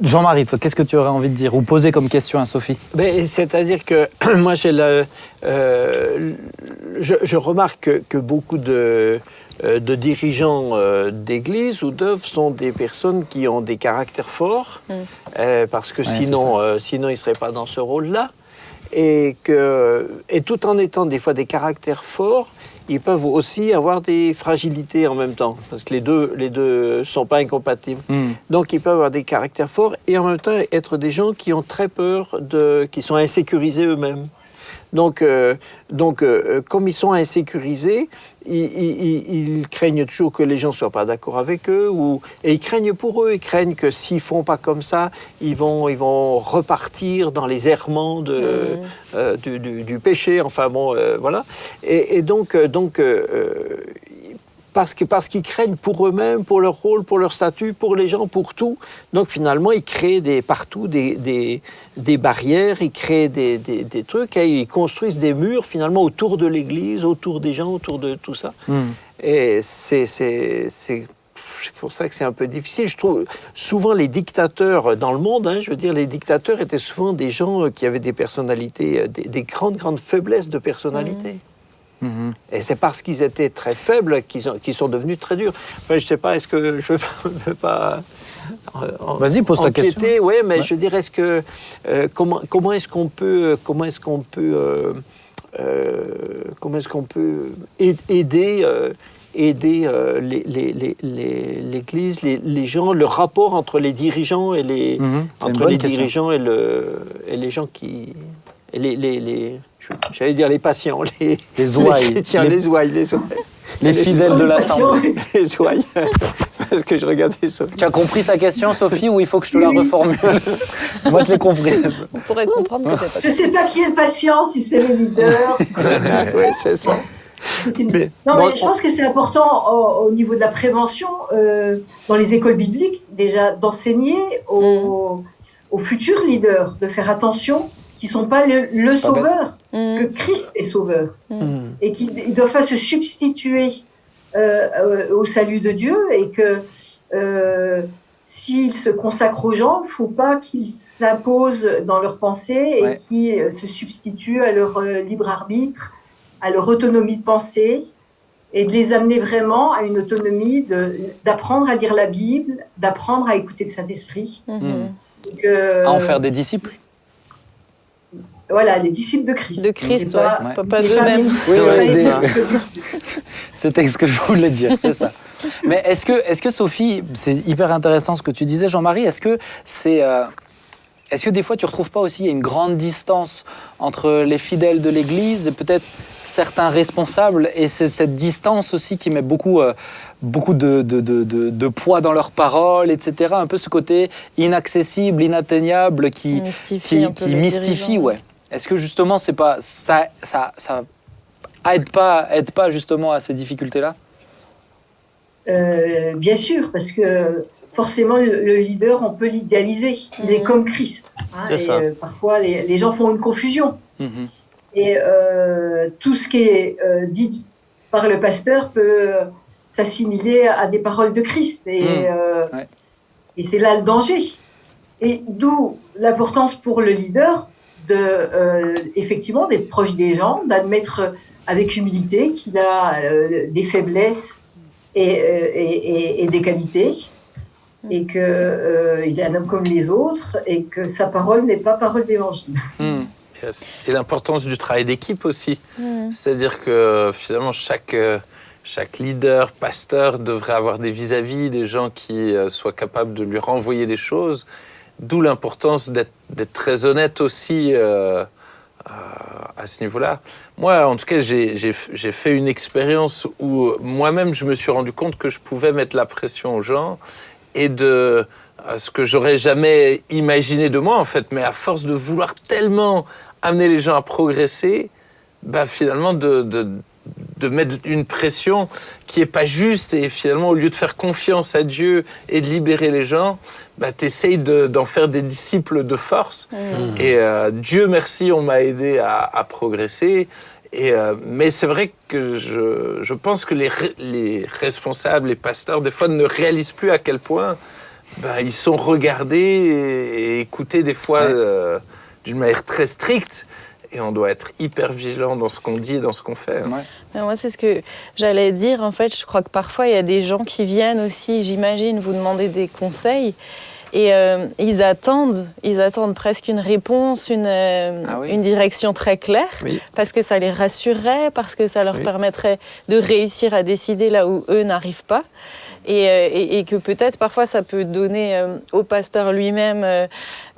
Jean-Marie, toi, qu'est-ce que tu aurais envie de dire ou poser comme question à Sophie? C'est-à-dire que moi, je remarque que beaucoup de dirigeants d'église ou d'œuvres sont des personnes qui ont des caractères forts, parce que sinon ils ne seraient pas dans ce rôle-là. Et tout en étant des fois des caractères forts, ils peuvent aussi avoir des fragilités en même temps, parce que les deux sont pas incompatibles. Donc ils peuvent avoir des caractères forts et en même temps être des gens qui ont très peur, qui sont insécurisés eux-mêmes. Donc, comme ils sont insécurisés, ils craignent toujours que les gens ne soient pas d'accord avec eux, et ils craignent pour eux, ils craignent que s'ils ne font pas comme ça, ils vont repartir dans les errements du péché, enfin bon, voilà. Et donc parce qu'ils craignent pour eux-mêmes, pour leur rôle, pour leur statut, pour les gens, pour tout. Donc finalement, ils créent partout des barrières, ils créent des trucs, et ils construisent des murs finalement autour de l'Église, autour des gens, autour de tout ça. Et c'est pour ça que c'est un peu difficile. Je trouve souvent les dictateurs dans le monde, je veux dire, les dictateurs étaient souvent des gens qui avaient des personnalités, des grandes faiblesses de personnalité. Et c'est parce qu'ils étaient très faibles qu'ils sont devenus très durs. Enfin, je ne sais pas, est-ce que je ne veux pas Vas-y, pose ta question. Oui, mais je dirais, comment est-ce qu'on peut aider l'Église, les gens, le rapport entre les dirigeants et les dirigeants et les gens qui j'allais dire les patients, les ouailles, les chrétiens, les ouailles, les fidèles de l'Assemblée. Les ouailles. Parce que je regardais Sophie. Tu as compris sa question, Sophie, ou il faut que je te la reformule? Moi, je l'ai compris. On pourrait comprendre que c'est pas. Je ne sais pas qui est le patient, si c'est les leaders, si c'est... Oui, c'est ça. Mais je pense que c'est important au niveau de la prévention, dans les écoles bibliques, déjà d'enseigner aux futurs leaders, de faire attention qu'ils ne sont pas le sauveur, que Christ est sauveur, et qu'ils ne doivent pas se substituer au salut de Dieu, et que s'ils se consacrent aux gens, il ne faut pas qu'ils s'imposent dans leurs pensées et qu'ils se substituent à leur libre arbitre, à leur autonomie de pensée, et de les amener vraiment à une autonomie d'apprendre à lire la Bible, d'apprendre à écouter le Saint-Esprit. À en faire des disciples. Voilà, les disciples de Christ. De Christ, pas d'eux-mêmes. C'était ce que je voulais dire, c'est ça. Mais est-ce que Sophie, c'est hyper intéressant ce que tu disais, Jean-Marie, est-ce que des fois tu ne retrouves pas aussi une grande distance entre les fidèles de l'Église et peut-être certains responsables, et c'est cette distance aussi qui met beaucoup de poids dans leurs paroles, etc. Un peu ce côté inaccessible, inatteignable qui mystifie, ouais. Est-ce que justement c'est pas ça aide pas justement à ces difficultés-là? Bien sûr, parce que forcément le leader, on peut l'idéaliser. Il est comme Christ. C'est ça. Parfois les gens font une confusion. Et tout ce qui est dit par le pasteur peut s'assimiler à des paroles de Christ. Et c'est là le danger. Et d'où l'importance pour le leader effectivement d'être proche des gens, d'admettre avec humilité qu'il a des faiblesses et des qualités, et qu'il est un homme comme les autres, et que sa parole n'est pas parole d'évangile. Yes. Et l'importance du travail d'équipe aussi. C'est-à-dire que finalement, chaque leader, pasteur devrait avoir des vis-à-vis, des gens qui soient capables de lui renvoyer des choses. D'où l'importance d'être très honnête aussi à ce niveau-là. Moi, en tout cas, j'ai fait une expérience où moi-même, je me suis rendu compte que je pouvais mettre la pression aux gens, et de ce que j'aurais jamais imaginé de moi, en fait. Mais à force de vouloir tellement amener les gens à progresser, finalement, de mettre une pression qui n'est pas juste, et finalement, au lieu de faire confiance à Dieu et de libérer les gens, tu essayes d'en faire des disciples de force. Et Dieu merci, on m'a aidé à progresser. Mais c'est vrai que je pense que les responsables, les pasteurs, des fois, ne réalisent plus à quel point ils sont regardés et écoutés des fois d'une manière très stricte. Et on doit être hyper vigilant dans ce qu'on dit et dans ce qu'on fait. Mais moi, c'est ce que j'allais dire. En fait, je crois que parfois, il y a des gens qui viennent aussi, j'imagine, vous demander des conseils. Et ils attendent presque une réponse, une direction très claire, parce que ça les rassurerait, parce que ça leur permettrait de réussir à décider là où eux n'arrivent pas. Et que peut-être parfois ça peut donner au pasteur lui-même,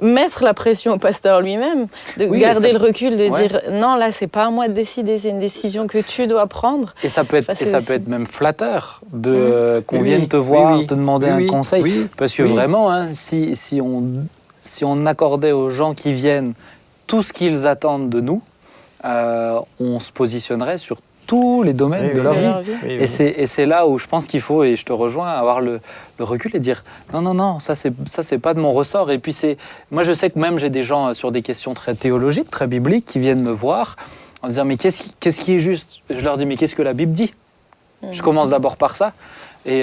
mettre la pression au pasteur lui-même, de garder le recul, de dire non, là c'est pas à moi de décider, c'est une décision que tu dois prendre. Et ça peut être même flatteur qu'on vienne te voir, te demander un conseil, parce que vraiment, si on accordait aux gens qui viennent tout ce qu'ils attendent de nous, on se positionnerait sur tous les domaines de leur vie. Et c'est là où je pense qu'il faut, et je te rejoins, avoir le recul et dire non, ça c'est pas de mon ressort. Et puis moi je sais que même j'ai des gens sur des questions très théologiques, très bibliques, qui viennent me voir en se disant mais qu'est-ce qui est juste? Je leur dis mais qu'est-ce que la Bible dit? Je commence d'abord par ça. Et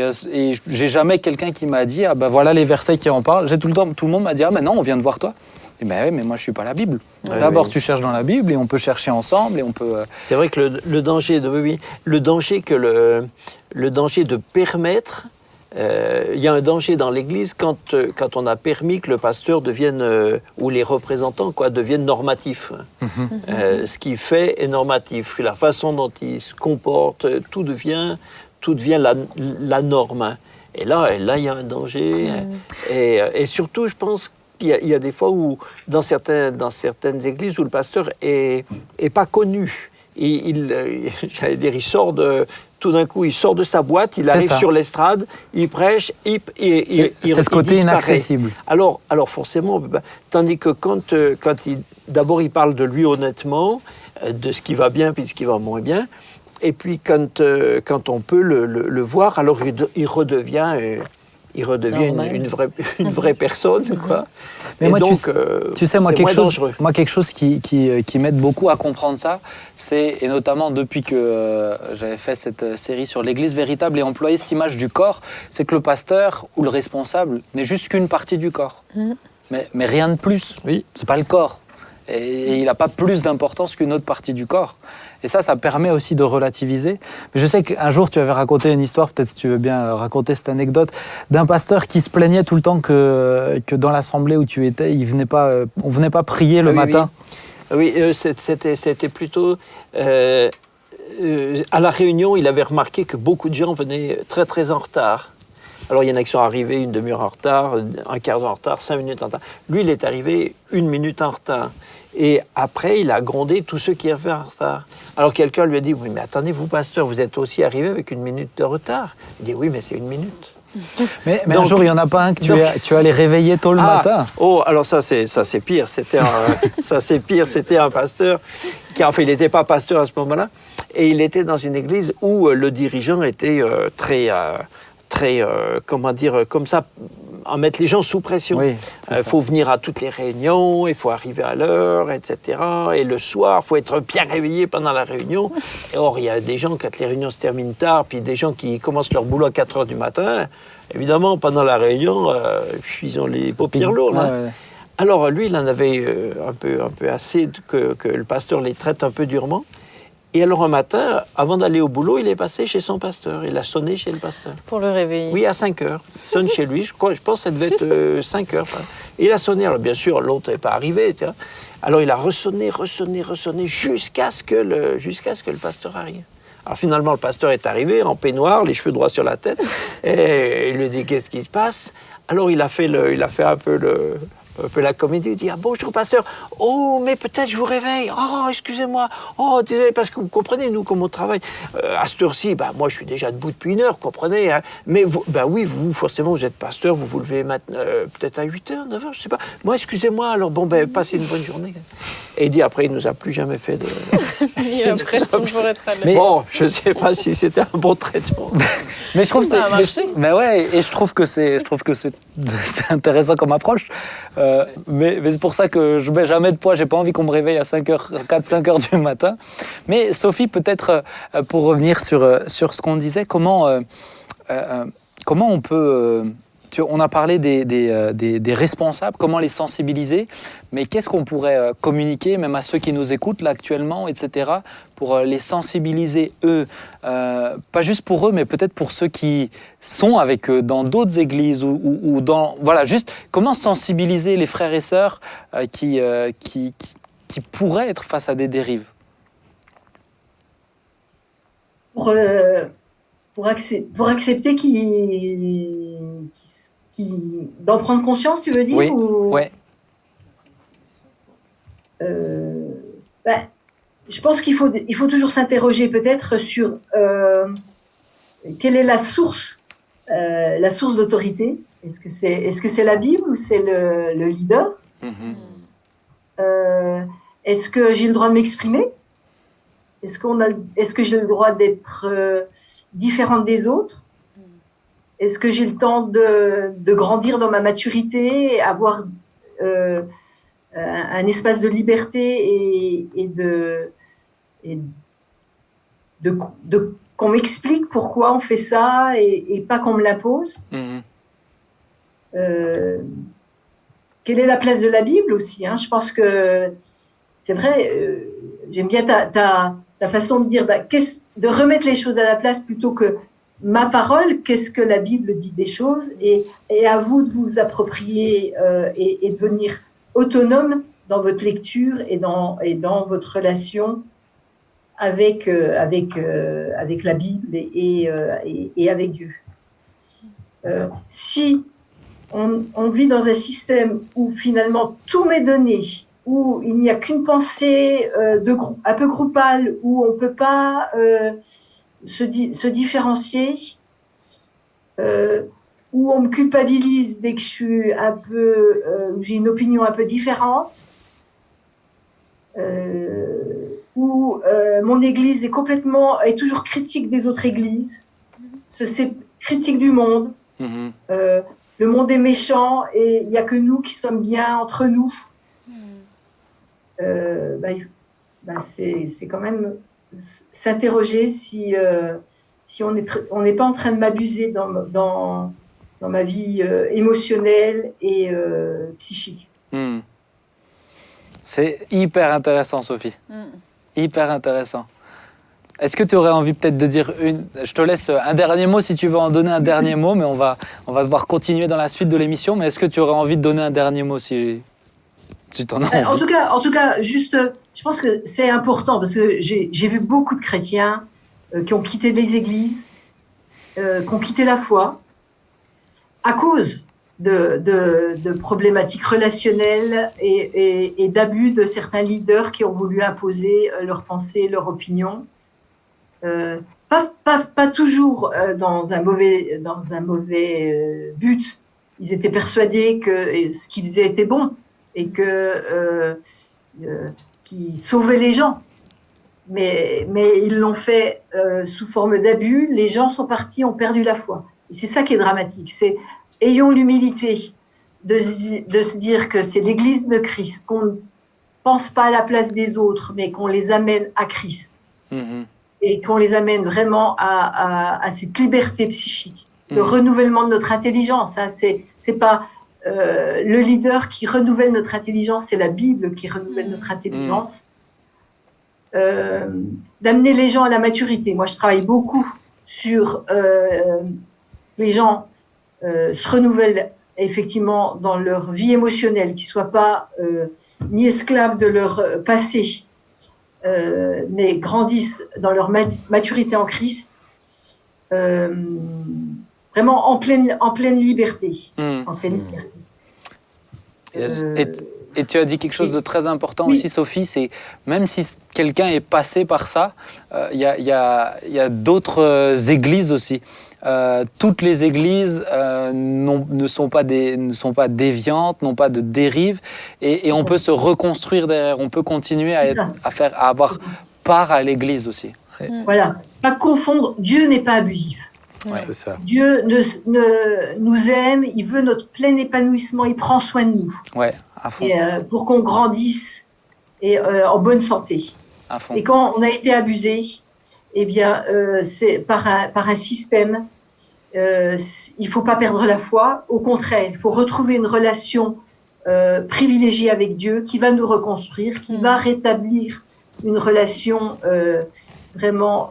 j'ai jamais quelqu'un qui m'a dit voilà les versets qui en parlent. Tout le monde m'a dit mais non, on vient de voir toi. Et ben oui, mais moi je suis pas la Bible. Ouais, D'abord oui. tu cherches dans la Bible et on peut chercher ensemble et on peut. C'est vrai que le danger le danger de permettre, il y a un danger dans l'Église quand on a permis que le pasteur devienne, ou les représentants deviennent normatifs. Ce qu'il fait est normatif. La façon dont il se comporte, tout devient la norme. Et là, il y a un danger. Et surtout, je pense qu'il y a des fois où, dans certaines églises, où le pasteur est pas connu. J'allais dire, tout d'un coup, il sort de sa boîte, il arrive sur l'estrade, il prêche, il c'est ce côté disparaît. inaccessible. Alors forcément, tandis que quand d'abord il parle de lui honnêtement, de ce qui va bien puis de ce qui va moins bien, et puis quand on peut le voir, alors il redevient une vraie personne, quoi. Mais et moi, donc, tu sais, moi, c'est moins dangereux. quelque chose qui m'aide beaucoup à comprendre ça, et notamment depuis que j'avais fait cette série sur l'Église véritable et employé cette image du corps, c'est que le pasteur ou le responsable n'est juste qu'une partie du corps. Mais rien de plus. Oui. C'est pas le corps. Et il n'a pas plus d'importance qu'une autre partie du corps. Et ça permet aussi de relativiser. Mais je sais qu'un jour, tu avais raconté une histoire, peut-être si tu veux bien raconter cette anecdote, d'un pasteur qui se plaignait tout le temps que dans l'assemblée où tu étais, on ne venait pas prier le matin. Oui, c'était plutôt... à la réunion, il avait remarqué que beaucoup de gens venaient très, très en retard. Alors, il y en a qui sont arrivés une demi-heure en retard, un quart d'heure en retard, 5 minutes en retard. Lui, il est arrivé 1 minute en retard. Et après, il a grondé tous ceux qui avaient en retard. Alors, quelqu'un lui a dit, oui, mais attendez, vous, pasteur, vous êtes aussi arrivé avec 1 minute de retard. Il dit, oui, mais c'est 1 minute. Mais un jour, il n'y en a pas un que tu allais réveiller tôt le matin. Oh, alors ça c'est pire. C'était un pasteur qui, en fait, il n'était pas pasteur à ce moment-là, et il était dans une église où le dirigeant était très, comment dire, comme ça, en mettre les gens sous pression. Oui, faut venir à toutes les réunions, il faut arriver à l'heure, etc. Et le soir, il faut être bien réveillé pendant la réunion. Et or, il y a des gens, quand les réunions se terminent tard, puis des gens qui commencent leur boulot à 4 heures du matin, évidemment, pendant la réunion, ils ont les paupières lourdes. Hein. Ouais. Alors, lui, il en avait un peu assez que le pasteur les traite un peu durement. Et alors, un matin, avant d'aller au boulot, il est passé chez son pasteur. Il a sonné chez le pasteur. Pour le réveiller. Oui, à 5 heures. Il sonne chez lui. Je pense que ça devait être 5 heures. Et il a sonné. Alors, bien sûr, l'autre n'est pas arrivé. Tu vois. Alors, il a ressonné jusqu'à ce que le pasteur arrive. Alors, finalement, le pasteur est arrivé en peignoir, les cheveux droits sur la tête. Et il lui dit, qu'est-ce qui se passe? Alors, il a fait un peu la comédie, il dit « Ah, bonjour, pasteur. Oh, mais peut-être je vous réveille. Oh, excusez-moi. Oh, désolé, parce que vous comprenez, nous, comme on travaille. À cette heure-ci, moi, je suis déjà debout depuis 1 heure, vous comprenez. Hein. Mais vous, oui, vous, forcément, vous êtes pasteur, vous vous levez maintenant, peut-être à 8 heures, 9 heures, je sais pas. Moi, excusez-moi, alors passez une bonne journée. » Et il dit, après, il nous a plus jamais fait de... Il a l'impression pour être à l'aise. Mais- Bon, je sais pas si c'était un bon traitement. Mais je trouve Ça a marché. mais ouais, et je trouve que c'est intéressant comme approche. Mais c'est pour ça que je mets jamais de poids. J'ai pas envie qu'on me réveille à 4-5 heures du matin. Mais Sophie, peut-être pour revenir sur ce qu'on disait, comment on peut on a parlé des responsables, comment les sensibiliser, mais qu'est-ce qu'on pourrait communiquer, même à ceux qui nous écoutent là actuellement, etc., pour les sensibiliser, eux, pas juste pour eux, mais peut-être pour ceux qui sont avec eux dans d'autres églises ou dans... Voilà, juste comment sensibiliser les frères et sœurs qui pourraient être face à des dérives. Pour accepter d'en prendre conscience, tu veux dire? Oui, ou... ouais. Je pense qu'il faut toujours s'interroger peut-être sur quelle est la source d'autorité. Est-ce que c'est la Bible ou c'est le leader? Est-ce que j'ai le droit de m'exprimer? Est-ce que j'ai le droit d'être différente des autres? Est-ce que j'ai le temps de grandir dans ma maturité, avoir un espace de liberté et qu'on m'explique pourquoi on fait ça et pas qu'on me l'impose? quelle est la place de la Bible aussi, hein. Je pense que c'est vrai, j'aime bien ta façon de dire, de remettre les choses à la place plutôt que ma parole, qu'est-ce que la Bible dit des choses, et à vous de vous approprier et devenir autonome dans votre lecture et dans votre relation avec la Bible et avec Dieu. Si on vit dans un système où finalement tout m'est donné, où il n'y a qu'une pensée un peu groupale, où on ne peut pas se différencier, où on me culpabilise dès que je suis où j'ai une opinion un peu différente, où mon église est toujours critique des autres églises, c'est critique du monde. Le monde est méchant et il n'y a que nous qui sommes bien entre nous. C'est quand même s'interroger si on n'est pas en train de m'abuser dans ma vie émotionnelle et psychique. C'est hyper intéressant, Sophie. Hyper intéressant. Est-ce que tu aurais envie peut-être de dire Je te laisse un dernier mot si tu veux en donner un dernier mot, mais on va devoir continuer dans la suite de l'émission. Mais est-ce que tu aurais envie de donner un dernier mot si tu en as envie? En tout cas, juste, je pense que c'est important parce que j'ai vu beaucoup de chrétiens qui ont quitté les églises, qui ont quitté la foi à cause de problématiques relationnelles et d'abus de certains leaders qui ont voulu imposer leurs pensées, leurs opinions. Pas toujours dans un mauvais but. Ils étaient persuadés que ce qu'ils faisaient était bon et qu'ils sauvaient les gens. Mais ils l'ont fait sous forme d'abus. Les gens sont partis, ont perdu la foi. Et c'est ça qui est dramatique. Ayons l'humilité de se dire que c'est l'Église de Christ, qu'on ne pense pas à la place des autres, mais qu'on les amène à Christ. Et qu'on les amène vraiment à cette liberté psychique, le renouvellement de notre intelligence. Hein, c'est pas le leader qui renouvelle notre intelligence, c'est la Bible qui renouvelle notre intelligence. D'amener les gens à la maturité. Moi, je travaille beaucoup sur les gens se renouvellent effectivement dans leur vie émotionnelle, qu'ils ne soient pas ni esclaves de leur passé, mais grandissent dans leur maturité en Christ, vraiment en pleine liberté. En pleine liberté. Yes. Et tu as dit quelque chose de très important aussi, Sophie, c'est même si quelqu'un est passé par ça, il y a d'autres églises aussi. Toutes les églises ne sont pas déviantes, n'ont pas de dérive, et on peut se reconstruire derrière, on peut continuer à avoir part à l'église aussi. Voilà, pas confondre, Dieu n'est pas abusif. C'est ça. Dieu nous aime, il veut notre plein épanouissement, il prend soin de nous. Ouais, à fond. Et, pour qu'on grandisse et en bonne santé. À fond. Et quand on a été abusé, eh bien, c'est par un système. Il ne faut pas perdre la foi. Au contraire, il faut retrouver une relation privilégiée avec Dieu qui va nous reconstruire, qui va rétablir une relation vraiment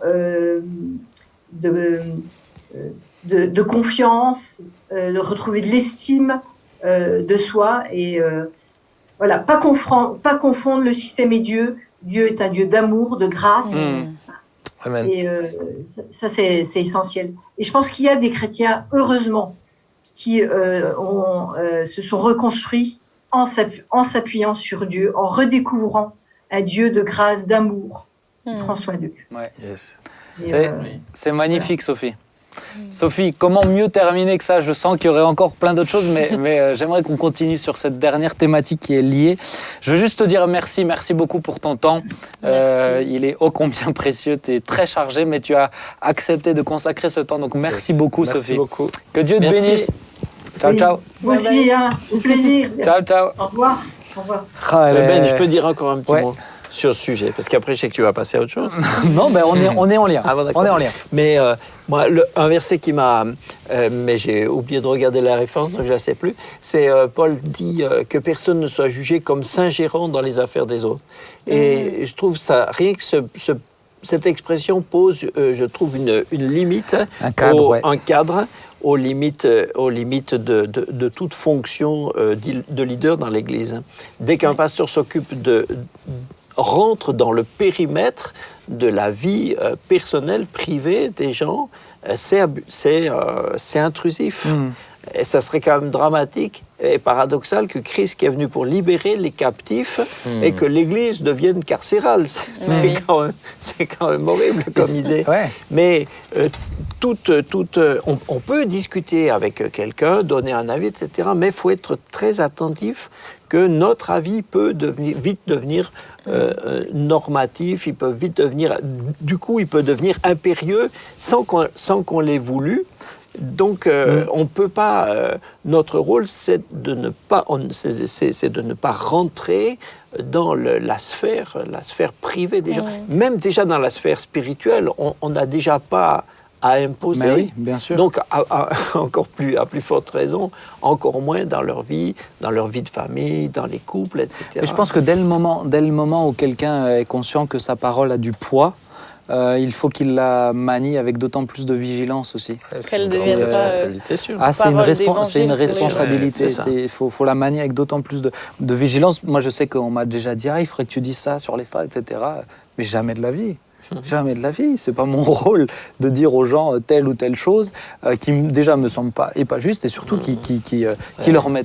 de confiance, de retrouver de l'estime de soi et voilà, pas confondre le système et Dieu. Dieu est un Dieu d'amour, de grâce. Amen. Et ça c'est essentiel. Et je pense qu'il y a des chrétiens, heureusement, qui se sont reconstruits en s'appuyant sur Dieu, en redécouvrant un Dieu de grâce, d'amour, qui prend soin d'eux. Ouais. Yes. C'est magnifique, Sophie. Sophie, comment mieux terminer que ça? Je sens qu'il y aurait encore plein d'autres choses, mais j'aimerais qu'on continue sur cette dernière thématique qui est liée. Je veux juste te dire merci beaucoup pour ton temps. Il est ô combien précieux, tu es très chargé, mais tu as accepté de consacrer ce temps, donc merci beaucoup, Sophie. Merci beaucoup. Que Dieu te bénisse. Ciao, ciao. Moi aussi, au plaisir. Ciao, ciao. Au revoir. Au revoir. Ben, je peux dire encore un petit mot. sur ce sujet, parce qu'après, je sais que tu vas passer à autre chose. Non, ben on est en lien. Ah bon, d'accord. On est en lien. Mais moi, un verset qui m'a... mais j'ai oublié de regarder la référence, donc je ne la sais plus. C'est Paul dit que personne ne soit jugé comme s'ingérant dans les affaires des autres. Et je trouve ça, rien que cette expression pose, je trouve, une limite, un cadre aux limites de toute fonction de leader dans l'Église. Dès qu'un pasteur s'occupe rentre dans le périmètre de la vie personnelle, privée des gens, c'est intrusif. Et ça serait quand même dramatique et paradoxal que Christ, qui est venu pour libérer les captifs, et que l'Église devienne carcérale. C'est quand même horrible comme idée. Ouais. Mais on peut discuter avec quelqu'un, donner un avis, etc. Mais il faut être très attentif que notre avis peut vite devenir normatif, il peut vite devenir, du coup, il peut devenir impérieux sans qu'on l'ait voulu. Donc, on ne peut pas. Notre rôle, c'est de ne pas rentrer dans la sphère privée des gens. Même déjà dans la sphère spirituelle, on n'a déjà pas à imposer. Mais oui, bien sûr. Donc, à plus forte raison, encore moins dans leur vie de famille, dans les couples, etc. Et je pense que dès le moment où quelqu'un est conscient que sa parole a du poids, il faut qu'il la manie avec d'autant plus de vigilance aussi. Qu'elle devienne pas... C'est sûr. Ah, c'est une responsabilité. Ouais, Il faut la manier avec d'autant plus de vigilance. Moi, je sais qu'on m'a déjà dit, il faudrait que tu dises ça sur les strates, etc. Mais jamais de la vie. Jamais de la vie. C'est pas mon rôle de dire aux gens telle ou telle chose qui déjà me semble pas juste et surtout qui leur met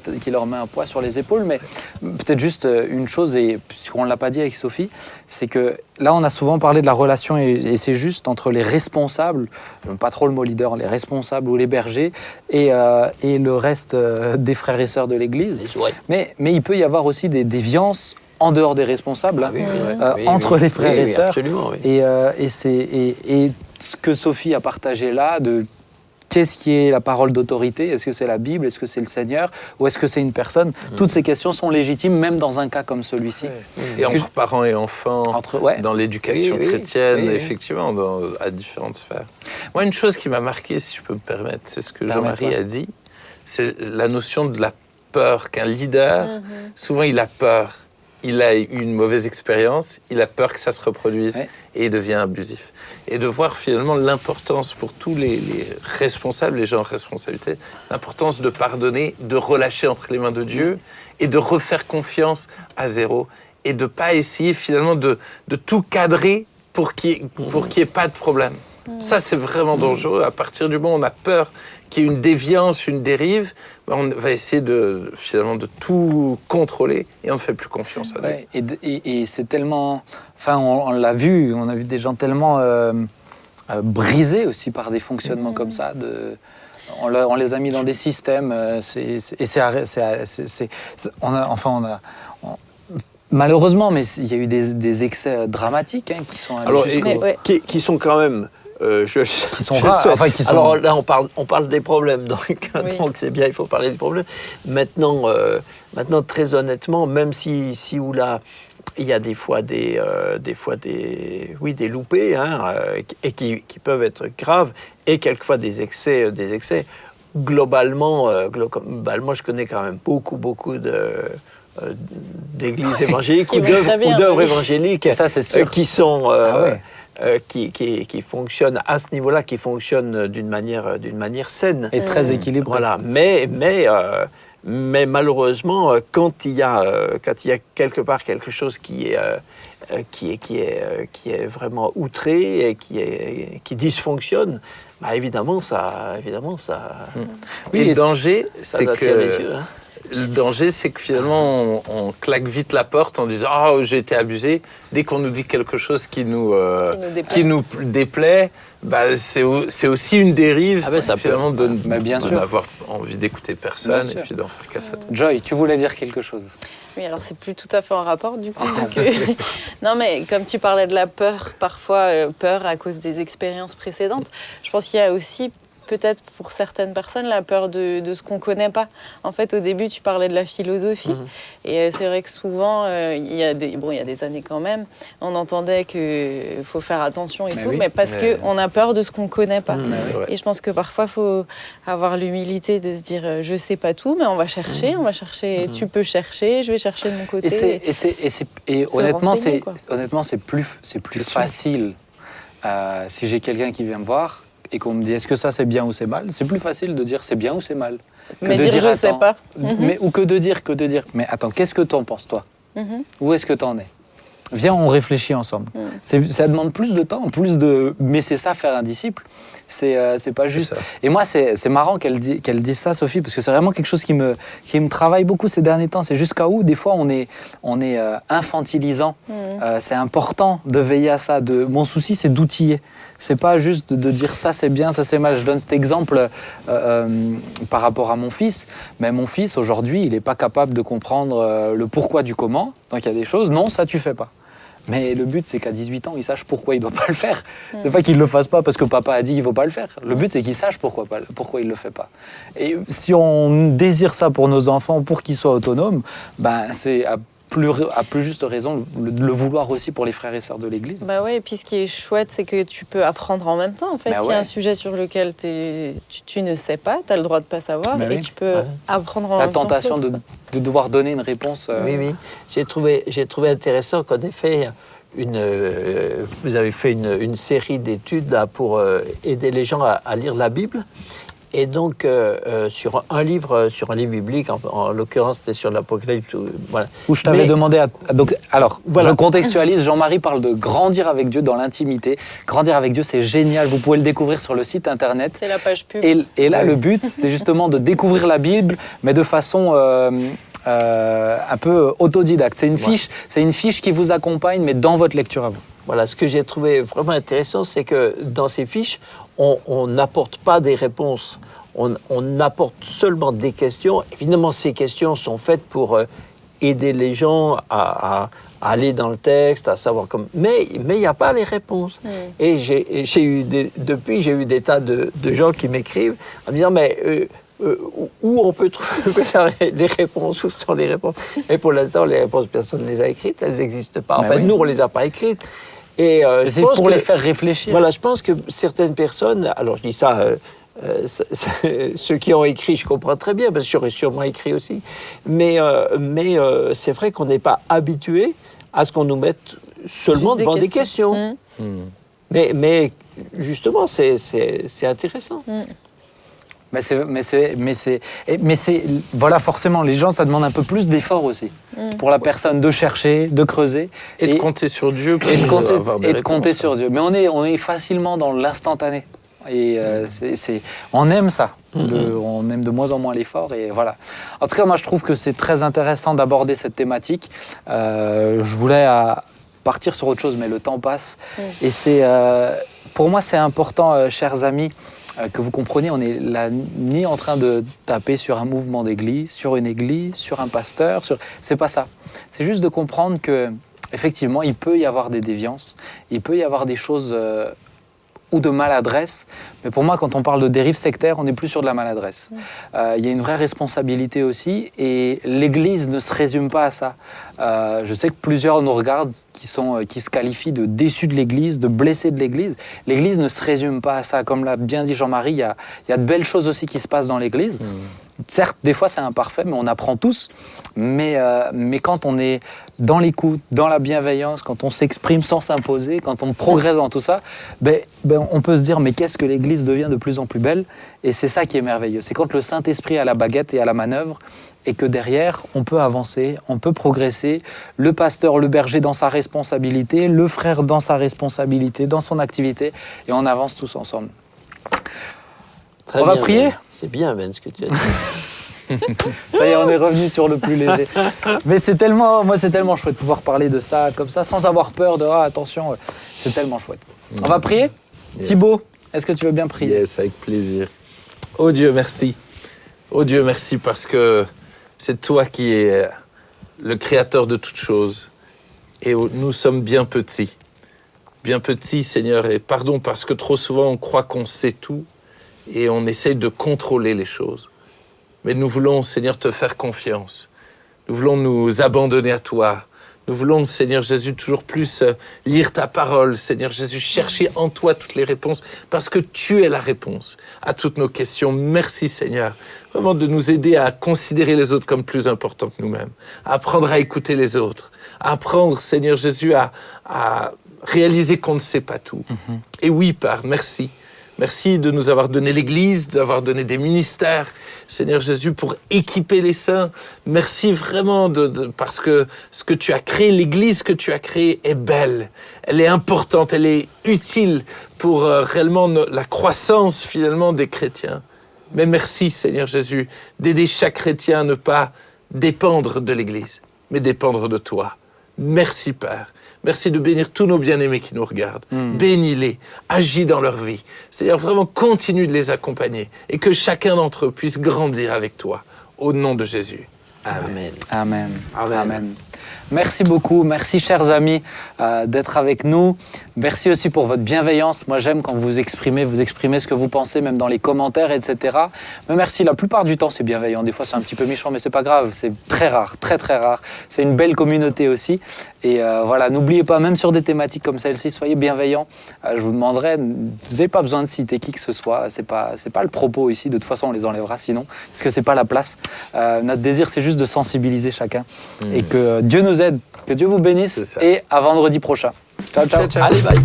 un poids sur les épaules. Mais peut-être juste une chose, et puisqu'on ne l'a pas dit avec Sophie, c'est que là on a souvent parlé de la relation, et c'est juste, entre les responsables, j'aime pas trop le mot leader, les responsables ou les bergers, et le reste des frères et sœurs de l'Église. Mais il peut y avoir aussi des déviances en dehors des responsables, entre les frères et sœurs. Absolument, oui. Et ce que Sophie a partagé là, de qu'est-ce qui est la parole d'autorité, est-ce que c'est la Bible, est-ce que c'est le Seigneur, ou est-ce que c'est une personne, toutes ces questions sont légitimes, même dans un cas comme celui-ci. Et entre parents et enfants, dans l'éducation chrétienne, effectivement, à différentes sphères. Moi, une chose qui m'a marqué, si je peux me permettre, c'est ce que Jean-Marie a dit, c'est la notion de la peur, qu'un leader, souvent il a peur. Il a eu une mauvaise expérience, il a peur que ça se reproduise et il devient abusif. Et de voir finalement l'importance pour tous les responsables, les gens en responsabilité, l'importance de pardonner, de relâcher entre les mains de Dieu et de refaire confiance à zéro et de ne pas essayer finalement de tout cadrer pour qu'il n'y ait pas de problème. Ça, c'est vraiment dangereux. À partir du moment où on a peur qu'il y ait une déviance, une dérive, on va essayer finalement de tout contrôler et on ne fait plus confiance à Dieu. Et c'est tellement... Enfin, on l'a vu, on a vu des gens tellement brisés aussi par des fonctionnements comme ça. On les a mis dans des systèmes. Malheureusement, mais il y a eu des excès dramatiques qui sont allés qui sont quand même... qui sont rares. Alors là, on parle des problèmes, donc c'est bien, il faut parler des problèmes. Maintenant, très honnêtement, même si ou là, il y a des fois des loupés, et qui peuvent être graves, et quelquefois des excès. Globalement, je connais quand même beaucoup d'églises évangéliques ou d'œuvres évangéliques qui sont... qui fonctionnent à ce niveau-là, qui fonctionnent d'une manière saine. Et très équilibrée. Voilà. Mais malheureusement, quand il y a quelque part quelque chose qui est vraiment outré et qui dysfonctionne, évidemment ça. Oui, le danger, c'est que les yeux, le danger, c'est que finalement, on claque vite la porte en disant « Ah, j'ai été abusé ». Dès qu'on nous dit quelque chose qui nous déplaît, c'est aussi une dérive finalement de n'avoir envie d'écouter personne et puis d'en faire qu'à sa tête. Joy, tu voulais dire quelque chose? Oui, alors c'est plus tout à fait en rapport du coup. Non, mais comme tu parlais de la peur, parfois peur à cause des expériences précédentes, je pense qu'il y a aussi peut-être pour certaines personnes, la peur de ce qu'on ne connaît pas. En fait, au début, tu parlais de la philosophie. Et c'est vrai que souvent, il y a des années quand même, on entendait qu'il faut faire attention et tout, mais parce qu'on a peur de ce qu'on ne connaît pas. Et je pense que parfois, il faut avoir l'humilité de se dire, je ne sais pas tout, mais on va chercher, tu peux chercher, je vais chercher de mon côté. Et renseigner, honnêtement, c'est plus facile. Si j'ai quelqu'un qui vient me voir et qu'on me dit est-ce que ça c'est bien ou c'est mal, c'est plus facile de dire c'est bien ou c'est mal. Mais dire je sais pas. Ou que de dire. Mais attends, qu'est-ce que t'en penses toi? Où est-ce que t'en es? Viens, on réfléchit ensemble. Ça demande plus de temps, mais c'est ça faire un disciple. C'est pas juste. Et moi, c'est marrant qu'elle dise ça, Sophie, parce que c'est vraiment quelque chose qui me travaille beaucoup ces derniers temps. C'est jusqu'à où, des fois, on est infantilisant. C'est important de veiller à ça. Mon souci, c'est d'outiller. C'est pas juste de dire ça c'est bien, ça c'est mal. Je donne cet exemple par rapport à mon fils. Mais mon fils, aujourd'hui, il n'est pas capable de comprendre le pourquoi du comment. Donc il y a des choses, non, ça tu fais pas. Mais le but, c'est qu'à 18 ans, il sache pourquoi il ne doit pas le faire. C'est pas qu'il ne le fasse pas parce que papa a dit qu'il ne faut pas le faire. Le but, c'est qu'il sache pourquoi il ne le fait pas. Et si on désire ça pour nos enfants, pour qu'ils soient autonomes, ben, c'est à plus juste raison de le vouloir aussi pour les frères et sœurs de l'Église. Bah ouais, et puis ce qui est chouette, c'est que tu peux apprendre en même temps. En fait, il y a un sujet sur lequel tu ne sais pas, tu as le droit de ne pas savoir, et tu peux apprendre en même temps. La tentation de devoir donner une réponse. Oui. J'ai trouvé intéressant qu'en effet, vous avez fait une série d'études là, pour aider les gens à lire la Bible. Et donc, sur un livre biblique, en l'occurrence, c'était sur l'Apocalypse. Voilà. Où je t'avais demandé alors, voilà. Je contextualise, Jean-Marie parle de grandir avec Dieu dans l'intimité. Grandir avec Dieu, c'est génial. Vous pouvez le découvrir sur le site internet. C'est la page pub. Et là, le but, c'est justement de découvrir la Bible, mais de façon un peu autodidacte. C'est une fiche qui vous accompagne, mais dans votre lecture à vous. Voilà, ce que j'ai trouvé vraiment intéressant, c'est que dans ces fiches, on n'apporte pas des réponses. On apporte seulement des questions. Évidemment, ces questions sont faites pour aider les gens à aller dans le texte, à savoir comment. Mais il n'y a pas les réponses. Et j'ai eu des tas de gens qui m'écrivent en me disant mais où on peut trouver les réponses, où sont les réponses. Et pour l'instant, les réponses, personne ne les a écrites, elles n'existent pas. Enfin, nous, on ne les a pas écrites. Et c'est pour les faire réfléchir. Voilà, je pense que certaines personnes, alors je dis ça, ceux qui ont écrit, je comprends très bien, parce que j'aurais sûrement écrit aussi, mais c'est vrai qu'on n'est pas habitué à ce qu'on nous mette seulement devant des questions. Mais justement, c'est intéressant. Voilà, forcément, les gens, ça demande un peu plus d'effort aussi pour la personne de chercher, de creuser et de compter sur Dieu pour avoir des réponses. Compter sur Dieu. Mais on est facilement dans l'instantané et on aime ça. On aime de moins en moins l'effort et voilà. En tout cas, moi, je trouve que c'est très intéressant d'aborder cette thématique. Je voulais partir sur autre chose, mais le temps passe et pour moi, c'est important, chers amis. Que vous compreniez, on n'est là ni en train de taper sur un mouvement d'église, sur une église, sur un pasteur, c'est pas ça. C'est juste de comprendre que effectivement, il peut y avoir des déviances, il peut y avoir des choses ou de maladresse. Mais pour moi, quand on parle de dérive sectaire, on n'est plus sur de la maladresse. Il y a une vraie responsabilité aussi, et l'Église ne se résume pas à ça. Je sais que plusieurs nous regardent qui se qualifient de déçus de l'Église, de blessés de l'Église. L'Église ne se résume pas à ça. Comme l'a bien dit Jean-Marie, il y a de belles choses aussi qui se passent dans l'Église. Certes, des fois c'est imparfait, mais on apprend tous. Mais quand on est dans l'écoute, dans la bienveillance, quand on s'exprime sans s'imposer, quand on progresse dans tout ça, on peut se dire mais qu'est-ce que l'Église devient de plus en plus belle. Et c'est ça qui est merveilleux. C'est quand le Saint-Esprit a la baguette et a la manœuvre, et que derrière, on peut avancer, on peut progresser. Le pasteur, le berger dans sa responsabilité, le frère dans sa responsabilité, dans son activité, et on avance tous ensemble. Très on bien, va prier ? C'est bien, Ben, ce que tu as dit. Ça y est, on est revenu sur le plus léger. Mais c'est tellement chouette de pouvoir parler de ça comme ça, sans avoir peur de « Ah, attention », c'est tellement chouette. On va prier ? Yes. Thibaut, est-ce que tu veux bien prier ? Yes, avec plaisir. Oh Dieu, merci. Oh Dieu, merci parce que c'est toi qui es le créateur de toutes choses. Et nous sommes bien petits. Bien petits, Seigneur. Et pardon parce que trop souvent, on croit qu'on sait tout. et on essaye de contrôler les choses. Mais nous voulons, Seigneur, te faire confiance. Nous voulons nous abandonner à toi. Nous voulons, Seigneur Jésus, toujours plus lire ta parole. Seigneur Jésus, chercher en toi toutes les réponses, parce que tu es la réponse à toutes nos questions. Merci, Seigneur, vraiment de nous aider à considérer les autres comme plus importants que nous-mêmes, à apprendre à écouter les autres, à apprendre, Seigneur Jésus, à réaliser qu'on ne sait pas tout. Et oui, Père, merci. Merci de nous avoir donné l'Église, d'avoir donné des ministères, Seigneur Jésus, pour équiper les saints. Merci vraiment parce que ce que tu as créé, l'Église que tu as créée est belle, elle est importante, elle est utile pour réellement la croissance finalement des chrétiens. Mais merci, Seigneur Jésus, d'aider chaque chrétien à ne pas dépendre de l'Église, mais dépendre de toi. Merci, Père. Merci de bénir tous nos bien-aimés qui nous regardent. Bénis-les, agis dans leur vie. C'est-à-dire vraiment continue de les accompagner et que chacun d'entre eux puisse grandir avec toi. Au nom de Jésus. Amen. Amen. Amen. Amen. Merci beaucoup, merci chers amis d'être avec nous. Merci aussi pour votre bienveillance. Moi j'aime quand vous exprimez ce que vous pensez, même dans les commentaires, etc. Mais merci, la plupart du temps c'est bienveillant. Des fois c'est un petit peu méchant, mais c'est pas grave. C'est très rare, très très rare. C'est une belle communauté aussi. Et voilà, n'oubliez pas, même sur des thématiques comme celle-ci, soyez bienveillants. Je vous demanderai, vous n'avez pas besoin de citer qui que ce soit. C'est pas le propos ici. De toute façon, on les enlèvera sinon, parce que c'est pas la place. Notre désir, c'est juste de sensibiliser chacun et que Dieu nous aide, que Dieu vous bénisse et à vendredi prochain. Ciao, ciao. Allez, bye.